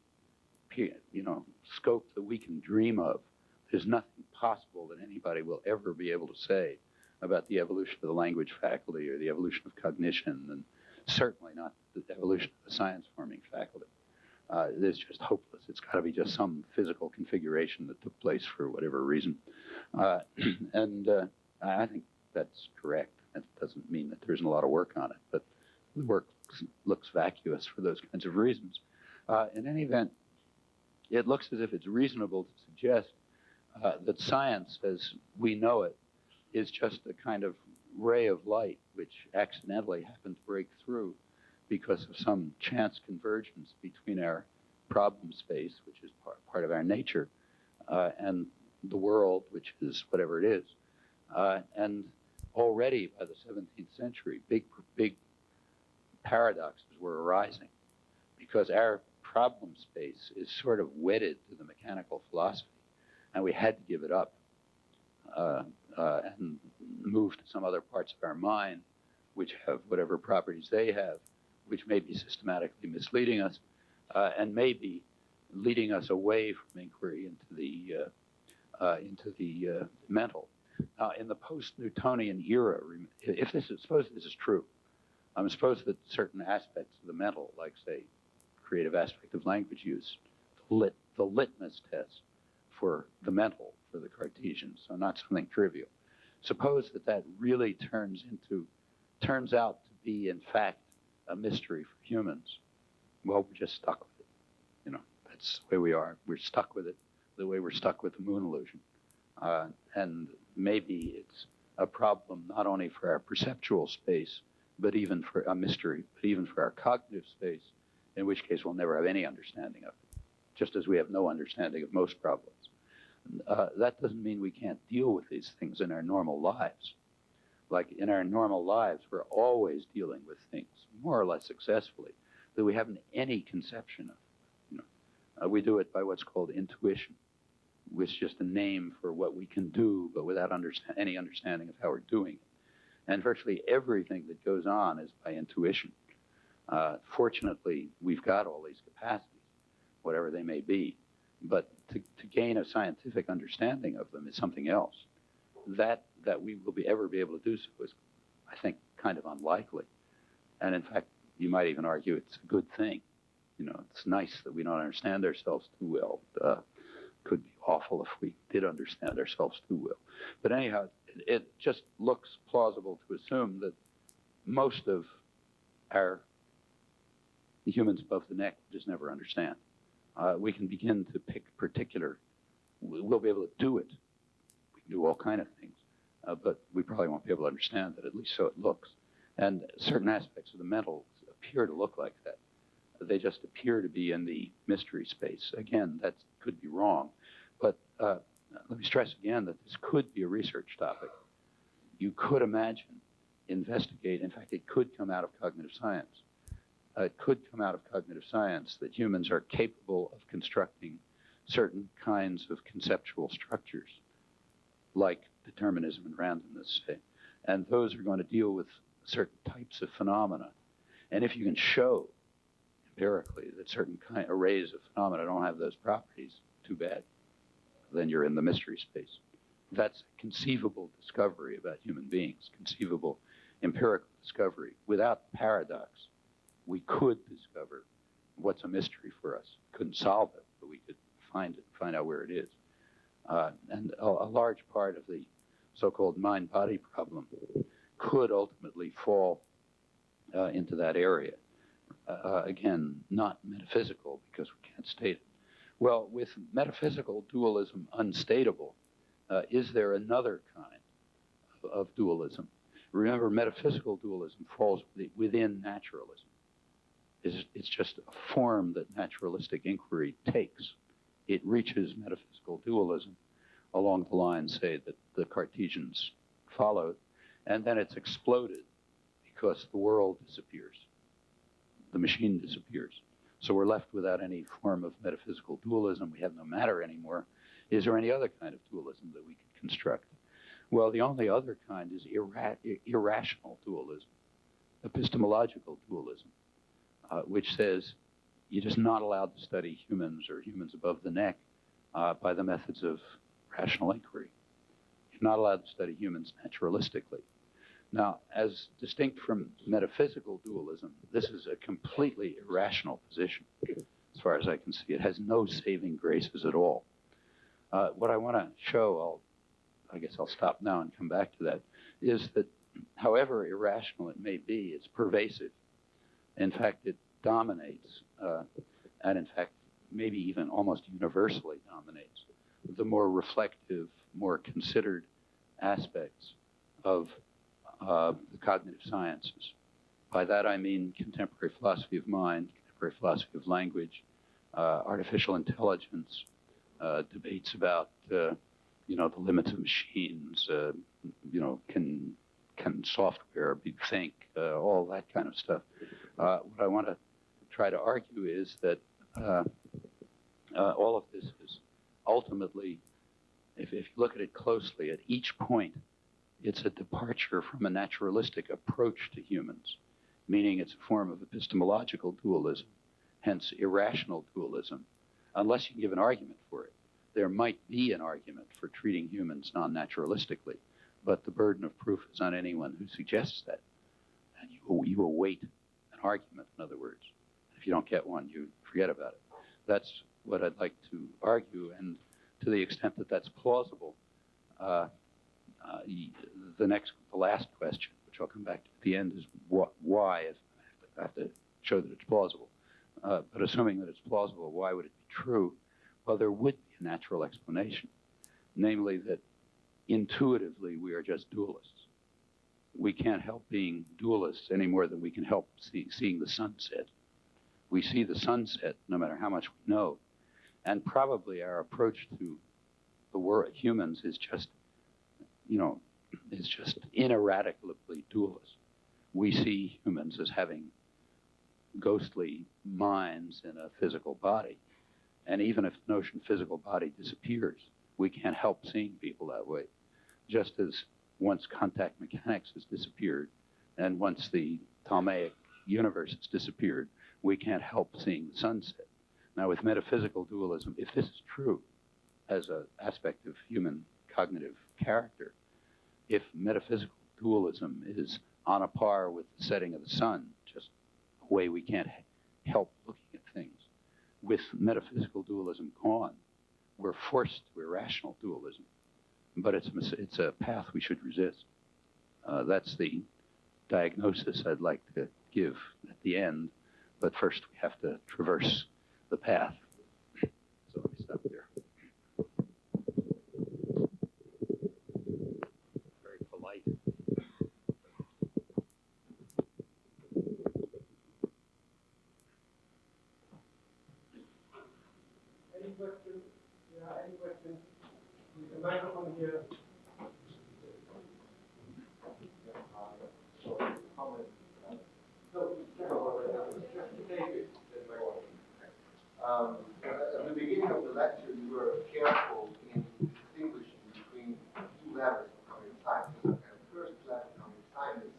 [SPEAKER 4] scope that we can dream of, there's nothing possible that anybody will ever be able to say about the evolution of the language faculty or the evolution of cognition, and certainly not the evolution of the science-forming faculty. It's just hopeless. It's got to be just some physical configuration that took place for whatever reason. And I think that's correct. That doesn't mean that there isn't a lot of work on it, but the work looks vacuous for those kinds of reasons. In any event, it looks as if it's reasonable to suggest that science, as we know it, is just a kind of ray of light which accidentally happened to break through because of some chance convergence between our problem space, which is part of our nature, and the world, which is whatever it is. And already by the 17th century, big paradoxes were arising because our problem space is sort of wedded to the mechanical philosophy, and we had to give it up and move to some other parts of our mind which have whatever properties they have, which may be systematically misleading us and may be leading us away from inquiry into the mental. In the post-Newtonian era, suppose this is true, suppose that certain aspects of the mental, like say creative aspect of language use, the litmus test for the mental for the Cartesians, so not something trivial. Suppose that really turns out to be, in fact, a mystery for humans. Well, we're just stuck with it. That's the way we are. We're stuck with it the way we're stuck with the moon illusion. And maybe it's a problem not only for our perceptual space, but even for a mystery, but even for our cognitive space, in which case we'll never have any understanding of it, just as we have no understanding of most problems. That doesn't mean we can't deal with these things in our normal lives. Like in our normal lives, we're always dealing with things, more or less successfully, that we haven't any conception of. We do it by what's called intuition, which is just a name for what we can do, but without any understanding of how we're doing it. And virtually everything that goes on is by intuition. Fortunately, we've got all these capacities, whatever they may be, but to gain a scientific understanding of them is something else. That we will ever be able to do so is, I think, kind of unlikely. And in fact, you might even argue it's a good thing. It's nice that we don't understand ourselves too well. Could be awful if we did understand ourselves too well. But anyhow, it just looks plausible to assume that most of the humans above the neck just never understand. We can begin to pick we'll be able to do it. We can do all kind of things, but we probably won't be able to understand it, at least so it looks. And certain aspects of the mental appear to look like that. They just appear to be in the mystery space. Again, that could be wrong, but let me stress again that this could be a research topic. You could imagine, investigate, in fact, it could come out of cognitive science. It could come out of cognitive science that humans are capable of constructing certain kinds of conceptual structures, like determinism and randomness, say. And those are going to deal with certain types of phenomena. And if you can show empirically that certain arrays of phenomena don't have those properties, too bad. Then you're in the mystery space. That's a conceivable discovery about human beings, conceivable empirical discovery. Without paradox, we could discover what's a mystery for us. Couldn't solve it, but we could find it, find out where it is. And a large part of the so-called mind-body problem could ultimately fall into that area. Again, not metaphysical, because we can't state it. Well, with metaphysical dualism unstatable, is there another kind of dualism? Remember, metaphysical dualism falls within naturalism. It's just a form that naturalistic inquiry takes. It reaches metaphysical dualism along the lines, say, that the Cartesians followed, and then it's exploded because the world disappears. The machine disappears. So we're left without any form of metaphysical dualism. We have no matter anymore. Is there any other kind of dualism that we could construct? Well, the only other kind is irrational dualism, epistemological dualism, which says you're just not allowed to study humans or humans above the neck by the methods of rational inquiry. You're not allowed to study humans naturalistically. Now, as distinct from metaphysical dualism, this is a completely irrational position, as far as I can see. It has no saving graces at all. What I want to show, I guess I'll stop now and come back to that, is that however irrational it may be, it's pervasive. In fact, it dominates, and in fact, maybe even almost universally dominates the more reflective, more considered aspects of the cognitive sciences. By that I mean contemporary philosophy of mind, contemporary philosophy of language, artificial intelligence, debates about the limits of machines, can software think, all that kind of stuff. What I want to try to argue is that all of this is ultimately, if you look at it closely, at each point, it's a departure from a naturalistic approach to humans, meaning it's a form of epistemological dualism, hence irrational dualism, unless you can give an argument for it. There might be an argument for treating humans non-naturalistically, but the burden of proof is on anyone who suggests that. And you await an argument, in other words. If you don't get one, you forget about it. That's what I'd like to argue, and to the extent that that's plausible, the last question, which I'll come back to at the end, is why. I have to show that it's plausible. But assuming that it's plausible, why would it be true? Well, there would be a natural explanation, namely that intuitively we are just dualists. We can't help being dualists any more than we can help seeing the sunset. We see the sunset no matter how much we know, and probably our approach to the world, humans, is just ineradicably dualist. We see humans as having ghostly minds in a physical body. And even if the notion physical body disappears, we can't help seeing people that way. Just as once contact mechanics has disappeared, and once the Ptolemaic universe has disappeared, we can't help seeing the sunset. Now, with metaphysical dualism, if this is true as an aspect of human cognitive character, if metaphysical dualism is on a par with the setting of the sun, just a way we can't help looking at things, with metaphysical dualism gone, we're forced to irrational dualism. But it's a path we should resist. That's the diagnosis I'd like to give at the end. But first, we have to traverse the path. So let me stop there. Very polite.
[SPEAKER 1] Any questions? Yeah, any questions? There's a microphone here.
[SPEAKER 3] At the beginning of the lecture, you were careful in distinguishing between two levels of cognitive science. The first level of cognitive science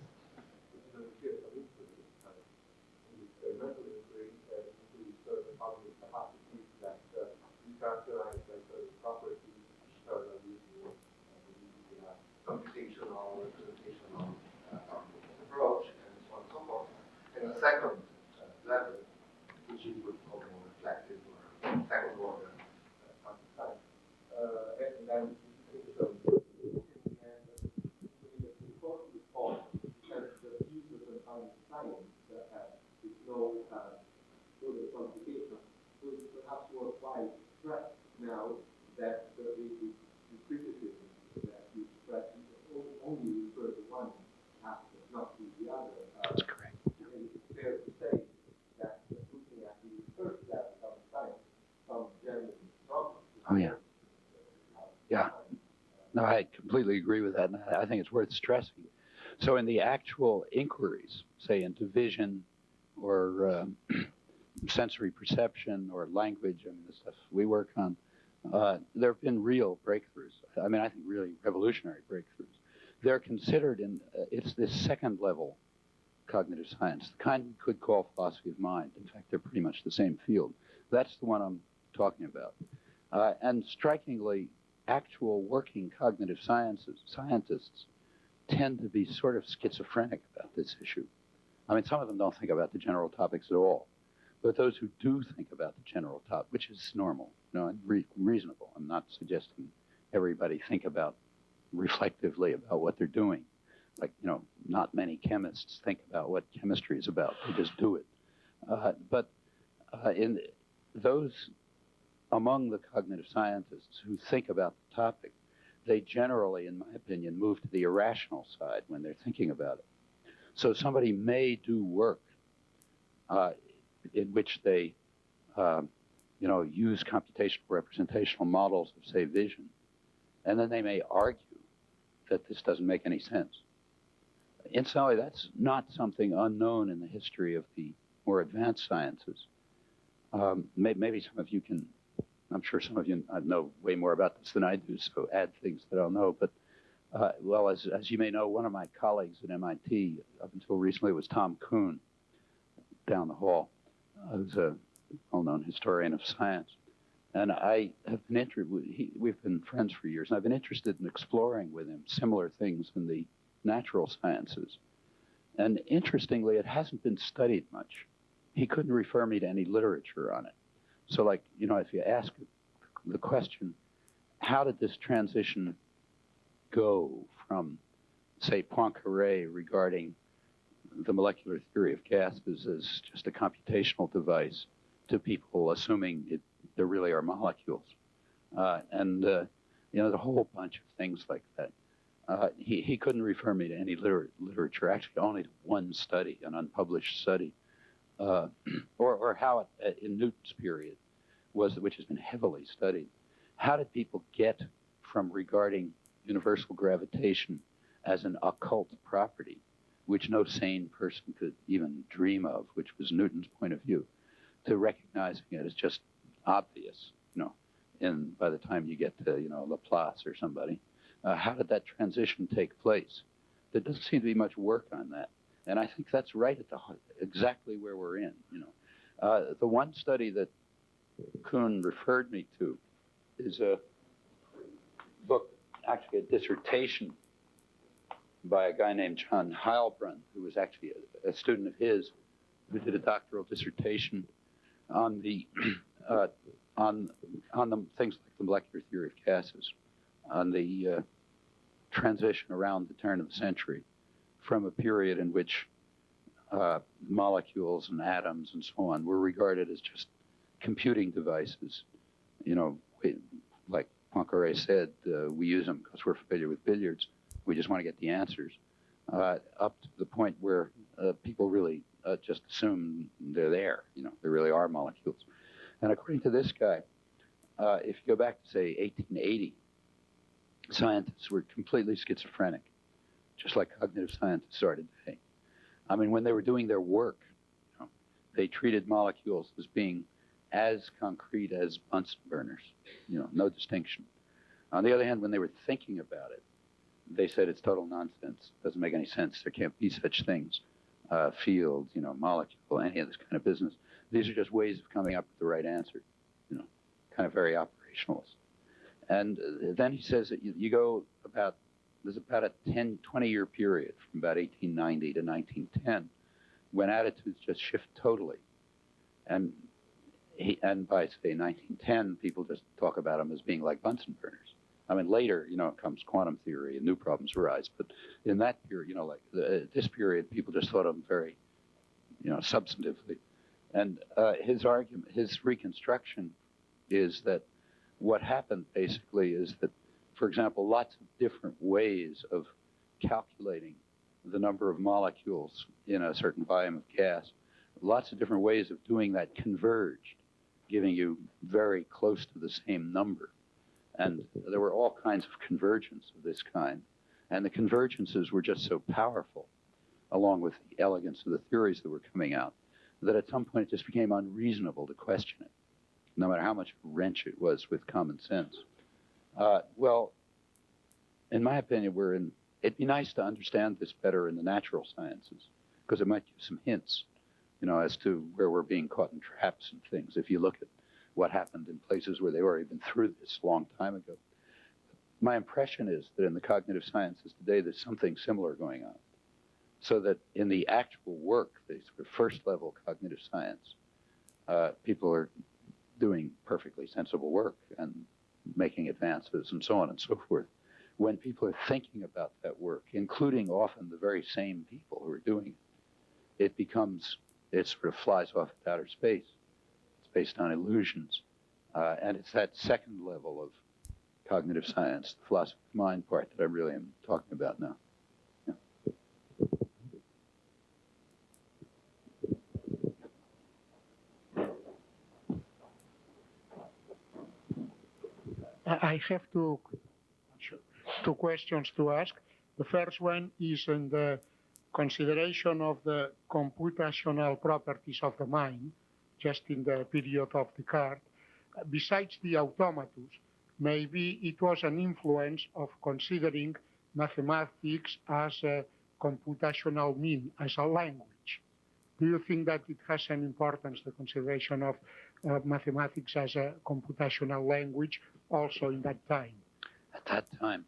[SPEAKER 3] is the field of inquiry, experimental inquiry, into certain cognitive capacities that we characterize as certain properties, certain computational, representational approach, and so on and so forth. And the second level, which you would call more reflective or second order cognitive science, and then so and the important point that the use of the cognitive science with no further quantification would perhaps worthwhile stress now that the criticism that you express only refer to one aspect, not to the other.
[SPEAKER 4] That's correct.
[SPEAKER 3] And it's fair to say that looking at the first level of science, some generally strong.
[SPEAKER 4] Oh, yeah. Yeah. No, I completely agree with that, and I think it's worth stressing. So in the actual inquiries, say into vision or sensory perception or language, I mean, the stuff we work on, there have been real breakthroughs. I mean, I think really revolutionary breakthroughs. They're considered it's this second level cognitive science, the kind we could call philosophy of mind. In fact, they're pretty much the same field. That's the one I'm talking about. And strikingly, actual working cognitive scientists tend to be sort of schizophrenic about this issue. I mean, some of them don't think about the general topics at all. But those who do think about the general topic, which is normal, and reasonable. I'm not suggesting everybody think about reflectively about what they're doing. Like, not many chemists think about what chemistry is about. They just do it. But in those among the cognitive scientists who think about the topic, they generally, in my opinion, move to the irrational side when they're thinking about it. So somebody may do work in which they, use computational representational models of, say, vision, and then they may argue that this doesn't make any sense. Incidentally, that's not something unknown in the history of the more advanced sciences. Maybe some of you can, I'm sure some of you know way more about this than I do, so add things that I'll know. But, as you may know, one of my colleagues at MIT up until recently was Tom Kuhn, down the hall, who's a well-known historian of science. And I have been we've been friends for years, and I've been interested in exploring with him similar things in the natural sciences. And interestingly, it hasn't been studied much. he couldn't refer me to any literature on it. So, like, you know, if you ask the question, how did this transition go from, say, Poincaré regarding the molecular theory of gases as just a computational device to people assuming there really are molecules? You know, there's a whole bunch of things like that. He couldn't refer me to any literature, actually only to one study, an unpublished study, or how it, in Newton's period, which has been heavily studied. How did people get from regarding universal gravitation as an occult property, which no sane person could even dream of, which was Newton's point of view, to recognizing it as just obvious, you know, by the time you get to, you know, Laplace or somebody? How did that transition take place? There doesn't seem to be much work on that. And I think that's right at exactly where we're in, you know. The one study that Kuhn referred me to is a book, actually a dissertation by a guy named John Heilbrunn, who was actually a student of his, who did a doctoral dissertation on the on the things like the molecular theory of gases, on the transition around the turn of the century from a period in which molecules and atoms and so on were regarded as just computing devices. You know, like Poincaré said, we use them because we're familiar with billiards. We just want to get the answers. Up to the point where people really just assume they're there. You know, there really are molecules. And according to this guy, if you go back to, say, 1880, scientists were completely schizophrenic, just like cognitive scientists are today. I mean, when they were doing their work, you know, they treated molecules as being as concrete as Bunsen burners, you know, no distinction. On the other hand, when they were thinking about it, they said it's total nonsense. Doesn't make any sense. There can't be such things. Field, you know, molecule, any of this kind of business. These are just ways of coming up with the right answer, you know, kind of very operationalist. And then he says that you go there's about a 20-year period from about 1890 to 1910 when attitudes just shift totally. And by, say, 1910, people just talk about them as being like Bunsen burners. I mean, later, you know, comes quantum theory and new problems arise. But in that period, you know, like this period, people just thought of them very, you know, substantively. And his reconstruction is that what happened basically is that, for example, lots of different ways of calculating the number of molecules in a certain volume of gas, lots of different ways of doing that converged, giving you very close to the same number. And there were all kinds of convergence of this kind. And the convergences were just so powerful, along with the elegance of the theories that were coming out, that at some point it just became unreasonable to question it, no matter how much of a wrench it was with common sense. Well, in my opinion, it'd be nice to understand this better in the natural sciences, because it might give some hints, you know, as to where we're being caught in traps and things. If you look at what happened in places where they've already been through this a long time ago. My impression is that in the cognitive sciences today, there's something similar going on. So that in the actual work, the sort of first level cognitive science, people are doing perfectly sensible work and making advances and so on and so forth. When people are thinking about that work, including often the very same people who are doing it, it sort of flies off into outer space. It's based on illusions. And it's that second level of cognitive science, the philosophy of mind part, that I really am talking about now. Yeah.
[SPEAKER 5] I have two questions to ask. The first one is in the consideration of the computational properties of the mind, just in the period of Descartes. Besides the automatus, maybe it was an influence of considering mathematics as a computational mean, as a language. Do you think that it has an importance, the consideration of mathematics as a computational language, also in that time?
[SPEAKER 4] At that time?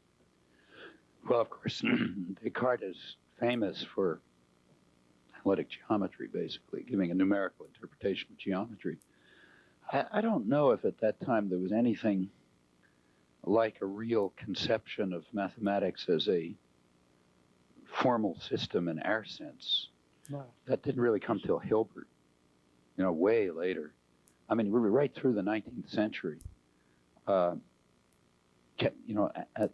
[SPEAKER 4] Well, of course, Descartes is famous for analytic geometry, basically, giving a numerical interpretation of geometry. I don't know if at that time there was anything like a real conception of mathematics as a formal system in our sense.
[SPEAKER 5] No.
[SPEAKER 4] That didn't really come till Hilbert, way later. I mean, we were right through the 19th century.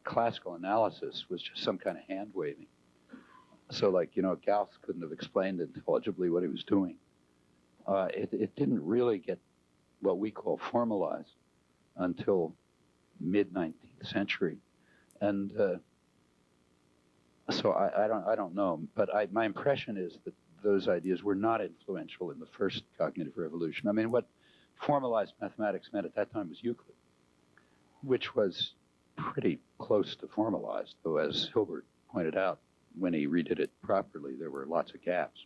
[SPEAKER 4] Classical analysis was just some kind of hand waving. So, Gauss couldn't have explained intelligibly what he was doing. It didn't really get what we call formalized until mid-19th century, and so I don't know. But my impression is that those ideas were not influential in the first cognitive revolution. I mean, what formalized mathematics meant at that time was Euclid, which was pretty close to formalized, though, as Hilbert pointed out, when he redid it properly, there were lots of gaps,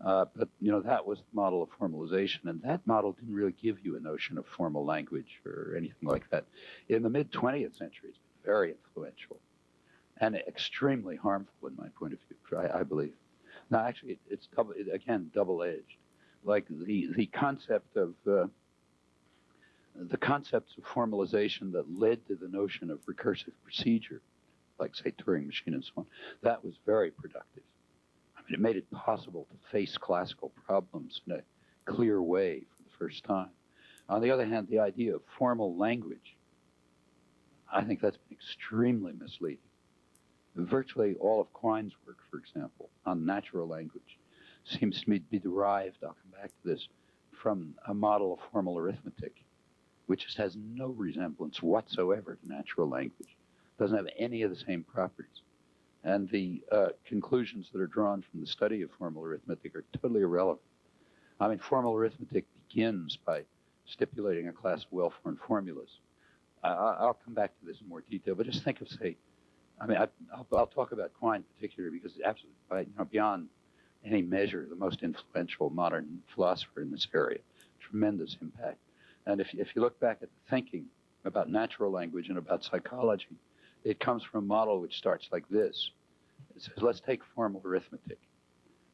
[SPEAKER 4] But, that was the model of formalization, and that model didn't really give you a notion of formal language or anything like that. In the mid-20th century, it's been very influential and extremely harmful in my point of view, I believe. Now, actually, it's double-edged. Like the concept of the concepts of formalization that led to the notion of recursive procedure, like, say, Turing machine and so on, that was very productive. I mean, it made it possible to face classical problems in a clear way for the first time. On the other hand, the idea of formal language, I think that's been extremely misleading. Virtually all of Quine's work, for example, on natural language, seems to me to be derived, I'll come back to this, from a model of formal arithmetic, which just has no resemblance whatsoever to natural language. Doesn't have any of the same properties. And the conclusions that are drawn from the study of formal arithmetic are totally irrelevant. I mean, formal arithmetic begins by stipulating a class of well-formed formulas. I'll come back to this in more detail, but just think of, say, I mean, I'll talk about Quine particularly because it's absolutely, beyond any measure, the most influential modern philosopher in this area. Tremendous impact. And if you look back at the thinking about natural language and about psychology, it comes from a model which starts like this. It says, let's take formal arithmetic.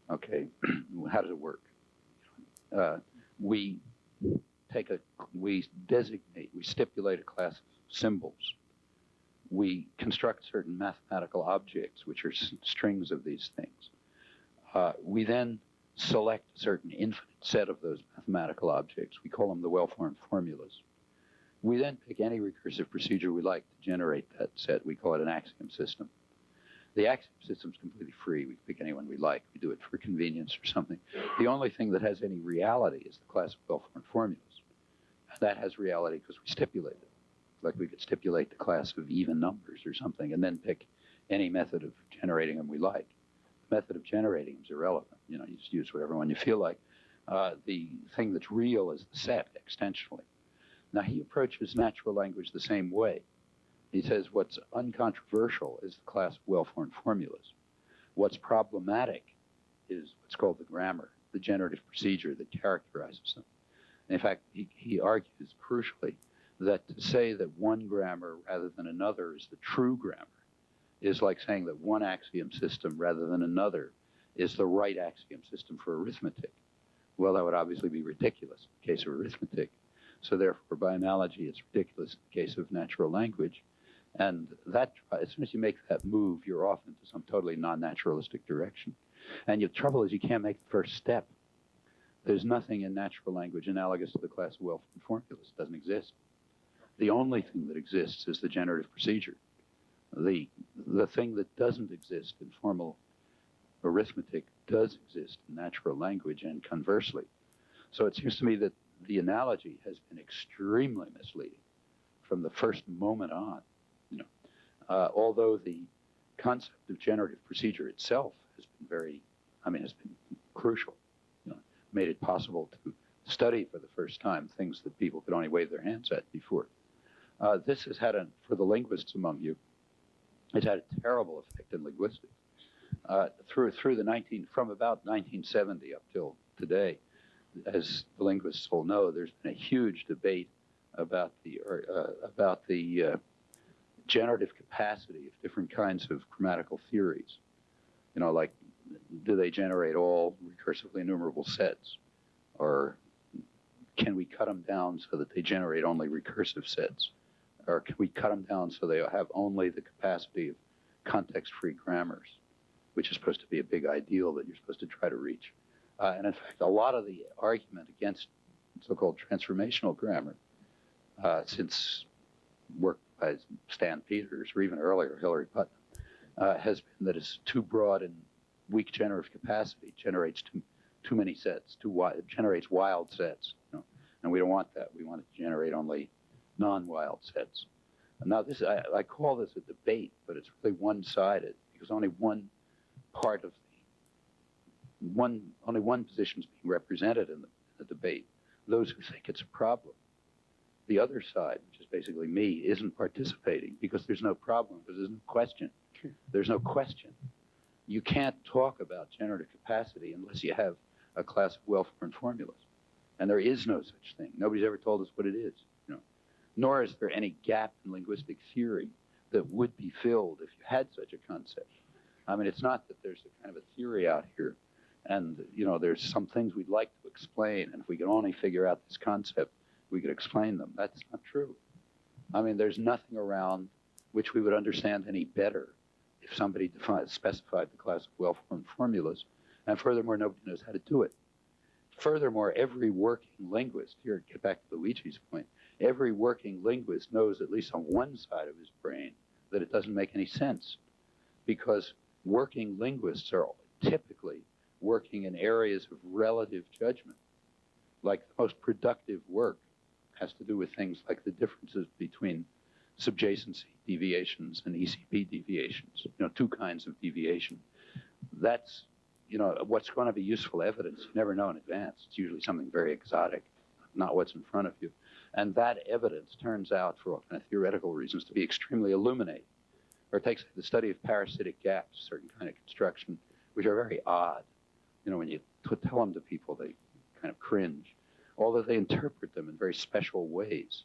[SPEAKER 4] Okay, how does it work? We stipulate a class of symbols. We construct certain mathematical objects, which are strings of these things. We then select a certain infinite set of those mathematical objects. We call them the well-formed formulas. We then pick any recursive procedure we like to generate that set. We call it an axiom system. The axiom system is completely free. We pick any one we like. We do it for convenience or something. The only thing that has any reality is the class of well-formed formulas. And that has reality because we stipulate it. Like we could stipulate the class of even numbers or something and then pick any method of generating them we like. The method of generating them is irrelevant. You just use whatever one you feel like. The thing that's real is the set, extensionally. Now, he approaches natural language the same way. He says what's uncontroversial is the class of well-formed formulas. What's problematic is what's called the grammar, the generative procedure that characterizes them. In fact, he argues crucially that to say that one grammar rather than another is the true grammar is like saying that one axiom system rather than another is the right axiom system for arithmetic. Well, that would obviously be ridiculous in the case of arithmetic. So therefore, by analogy, it's ridiculous in the case of natural language. And that, as soon as you make that move, you're off into some totally non-naturalistic direction. And the trouble is you can't make the first step. There's nothing in natural language analogous to the class of well-formed formulas. It doesn't exist. The only thing that exists is the generative procedure. The thing that doesn't exist in formal arithmetic does exist in natural language and conversely. So it seems to me that the analogy has been extremely misleading from the first moment on. Although the concept of generative procedure itself has been crucial. Made it possible to study for the first time things that people could only wave their hands at before. This has had for the linguists among you, it's had a terrible effect in linguistics. From about 1970 up till today, as the linguists all know, there's been a huge debate about the generative capacity of different kinds of grammatical theories. Like do they generate all recursively enumerable sets? Or can we cut them down so that they generate only recursive sets? Or can we cut them down so they have only the capacity of context-free grammars, which is supposed to be a big ideal that you're supposed to try to reach? And in fact, a lot of the argument against so-called transformational grammar, since work by Stan Peters, or even earlier, Hilary Putnam, has been that it's too broad and weak generative capacity, generates too many sets, generates wild sets, you know? And we don't want that. We want it to generate only non-wild sets. And now this, I call this a debate, but it's really one-sided, because only one part of only one position is being represented in the debate, those who think it's a problem. The other side, which is basically me, isn't participating because there's no problem, because there's no question. There's no question. You can't talk about generative capacity unless you have a class of well-formed formulas. And there is no such thing. Nobody's ever told us what it is, you know. Nor is there any gap in linguistic theory that would be filled if you had such a concept. I mean, it's not that there's a kind of a theory out here and, you know, there's some things we'd like to explain, and if we could only figure out this concept, we could explain them. That's not true. I mean, there's nothing around which we would understand any better if somebody specified the class of well-formed formulas, and furthermore, nobody knows how to do it. Furthermore, every working linguist, here, get back to Luigi's point, every working linguist knows, at least on one side of his brain, that it doesn't make any sense, because working linguists are typically working in areas of relative judgment. Like the most productive work has to do with things like the differences between subjacency deviations and ECP deviations, you know, two kinds of deviation. That's, you know, what's going to be useful evidence. You never know in advance. It's usually something very exotic, not what's in front of you. And that evidence turns out, for all kind of theoretical reasons, to be extremely illuminating. Or it takes the study of parasitic gaps, certain kind of construction, which are very odd. You know, when you tell them to people, they kind of cringe, although they interpret them in very special ways.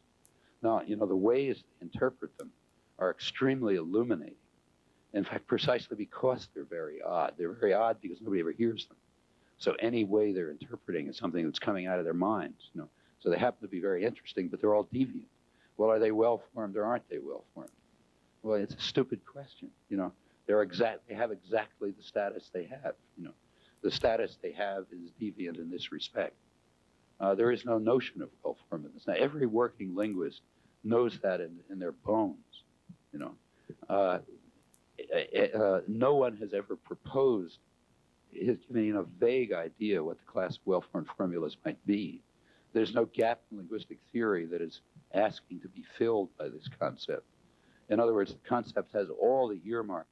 [SPEAKER 4] Now, you know, the ways they interpret them are extremely illuminating. In fact, precisely because they're very odd. They're very odd because nobody ever hears them. So any way they're interpreting is something that's coming out of their minds, you know. So they happen to be very interesting, but they're all deviant. Well, are they well-formed or aren't they well-formed? Well, it's a stupid question, you know. They have exactly the status they have, you know. The status they have is deviant in this respect. There is no notion of well-formedness. Now, every working linguist knows that in their bones, you know. No one has ever proposed, has given you a vague idea what the class of well-formed formulas might be. There's no gap in linguistic theory that is asking to be filled by this concept. In other words, the concept has all the earmarks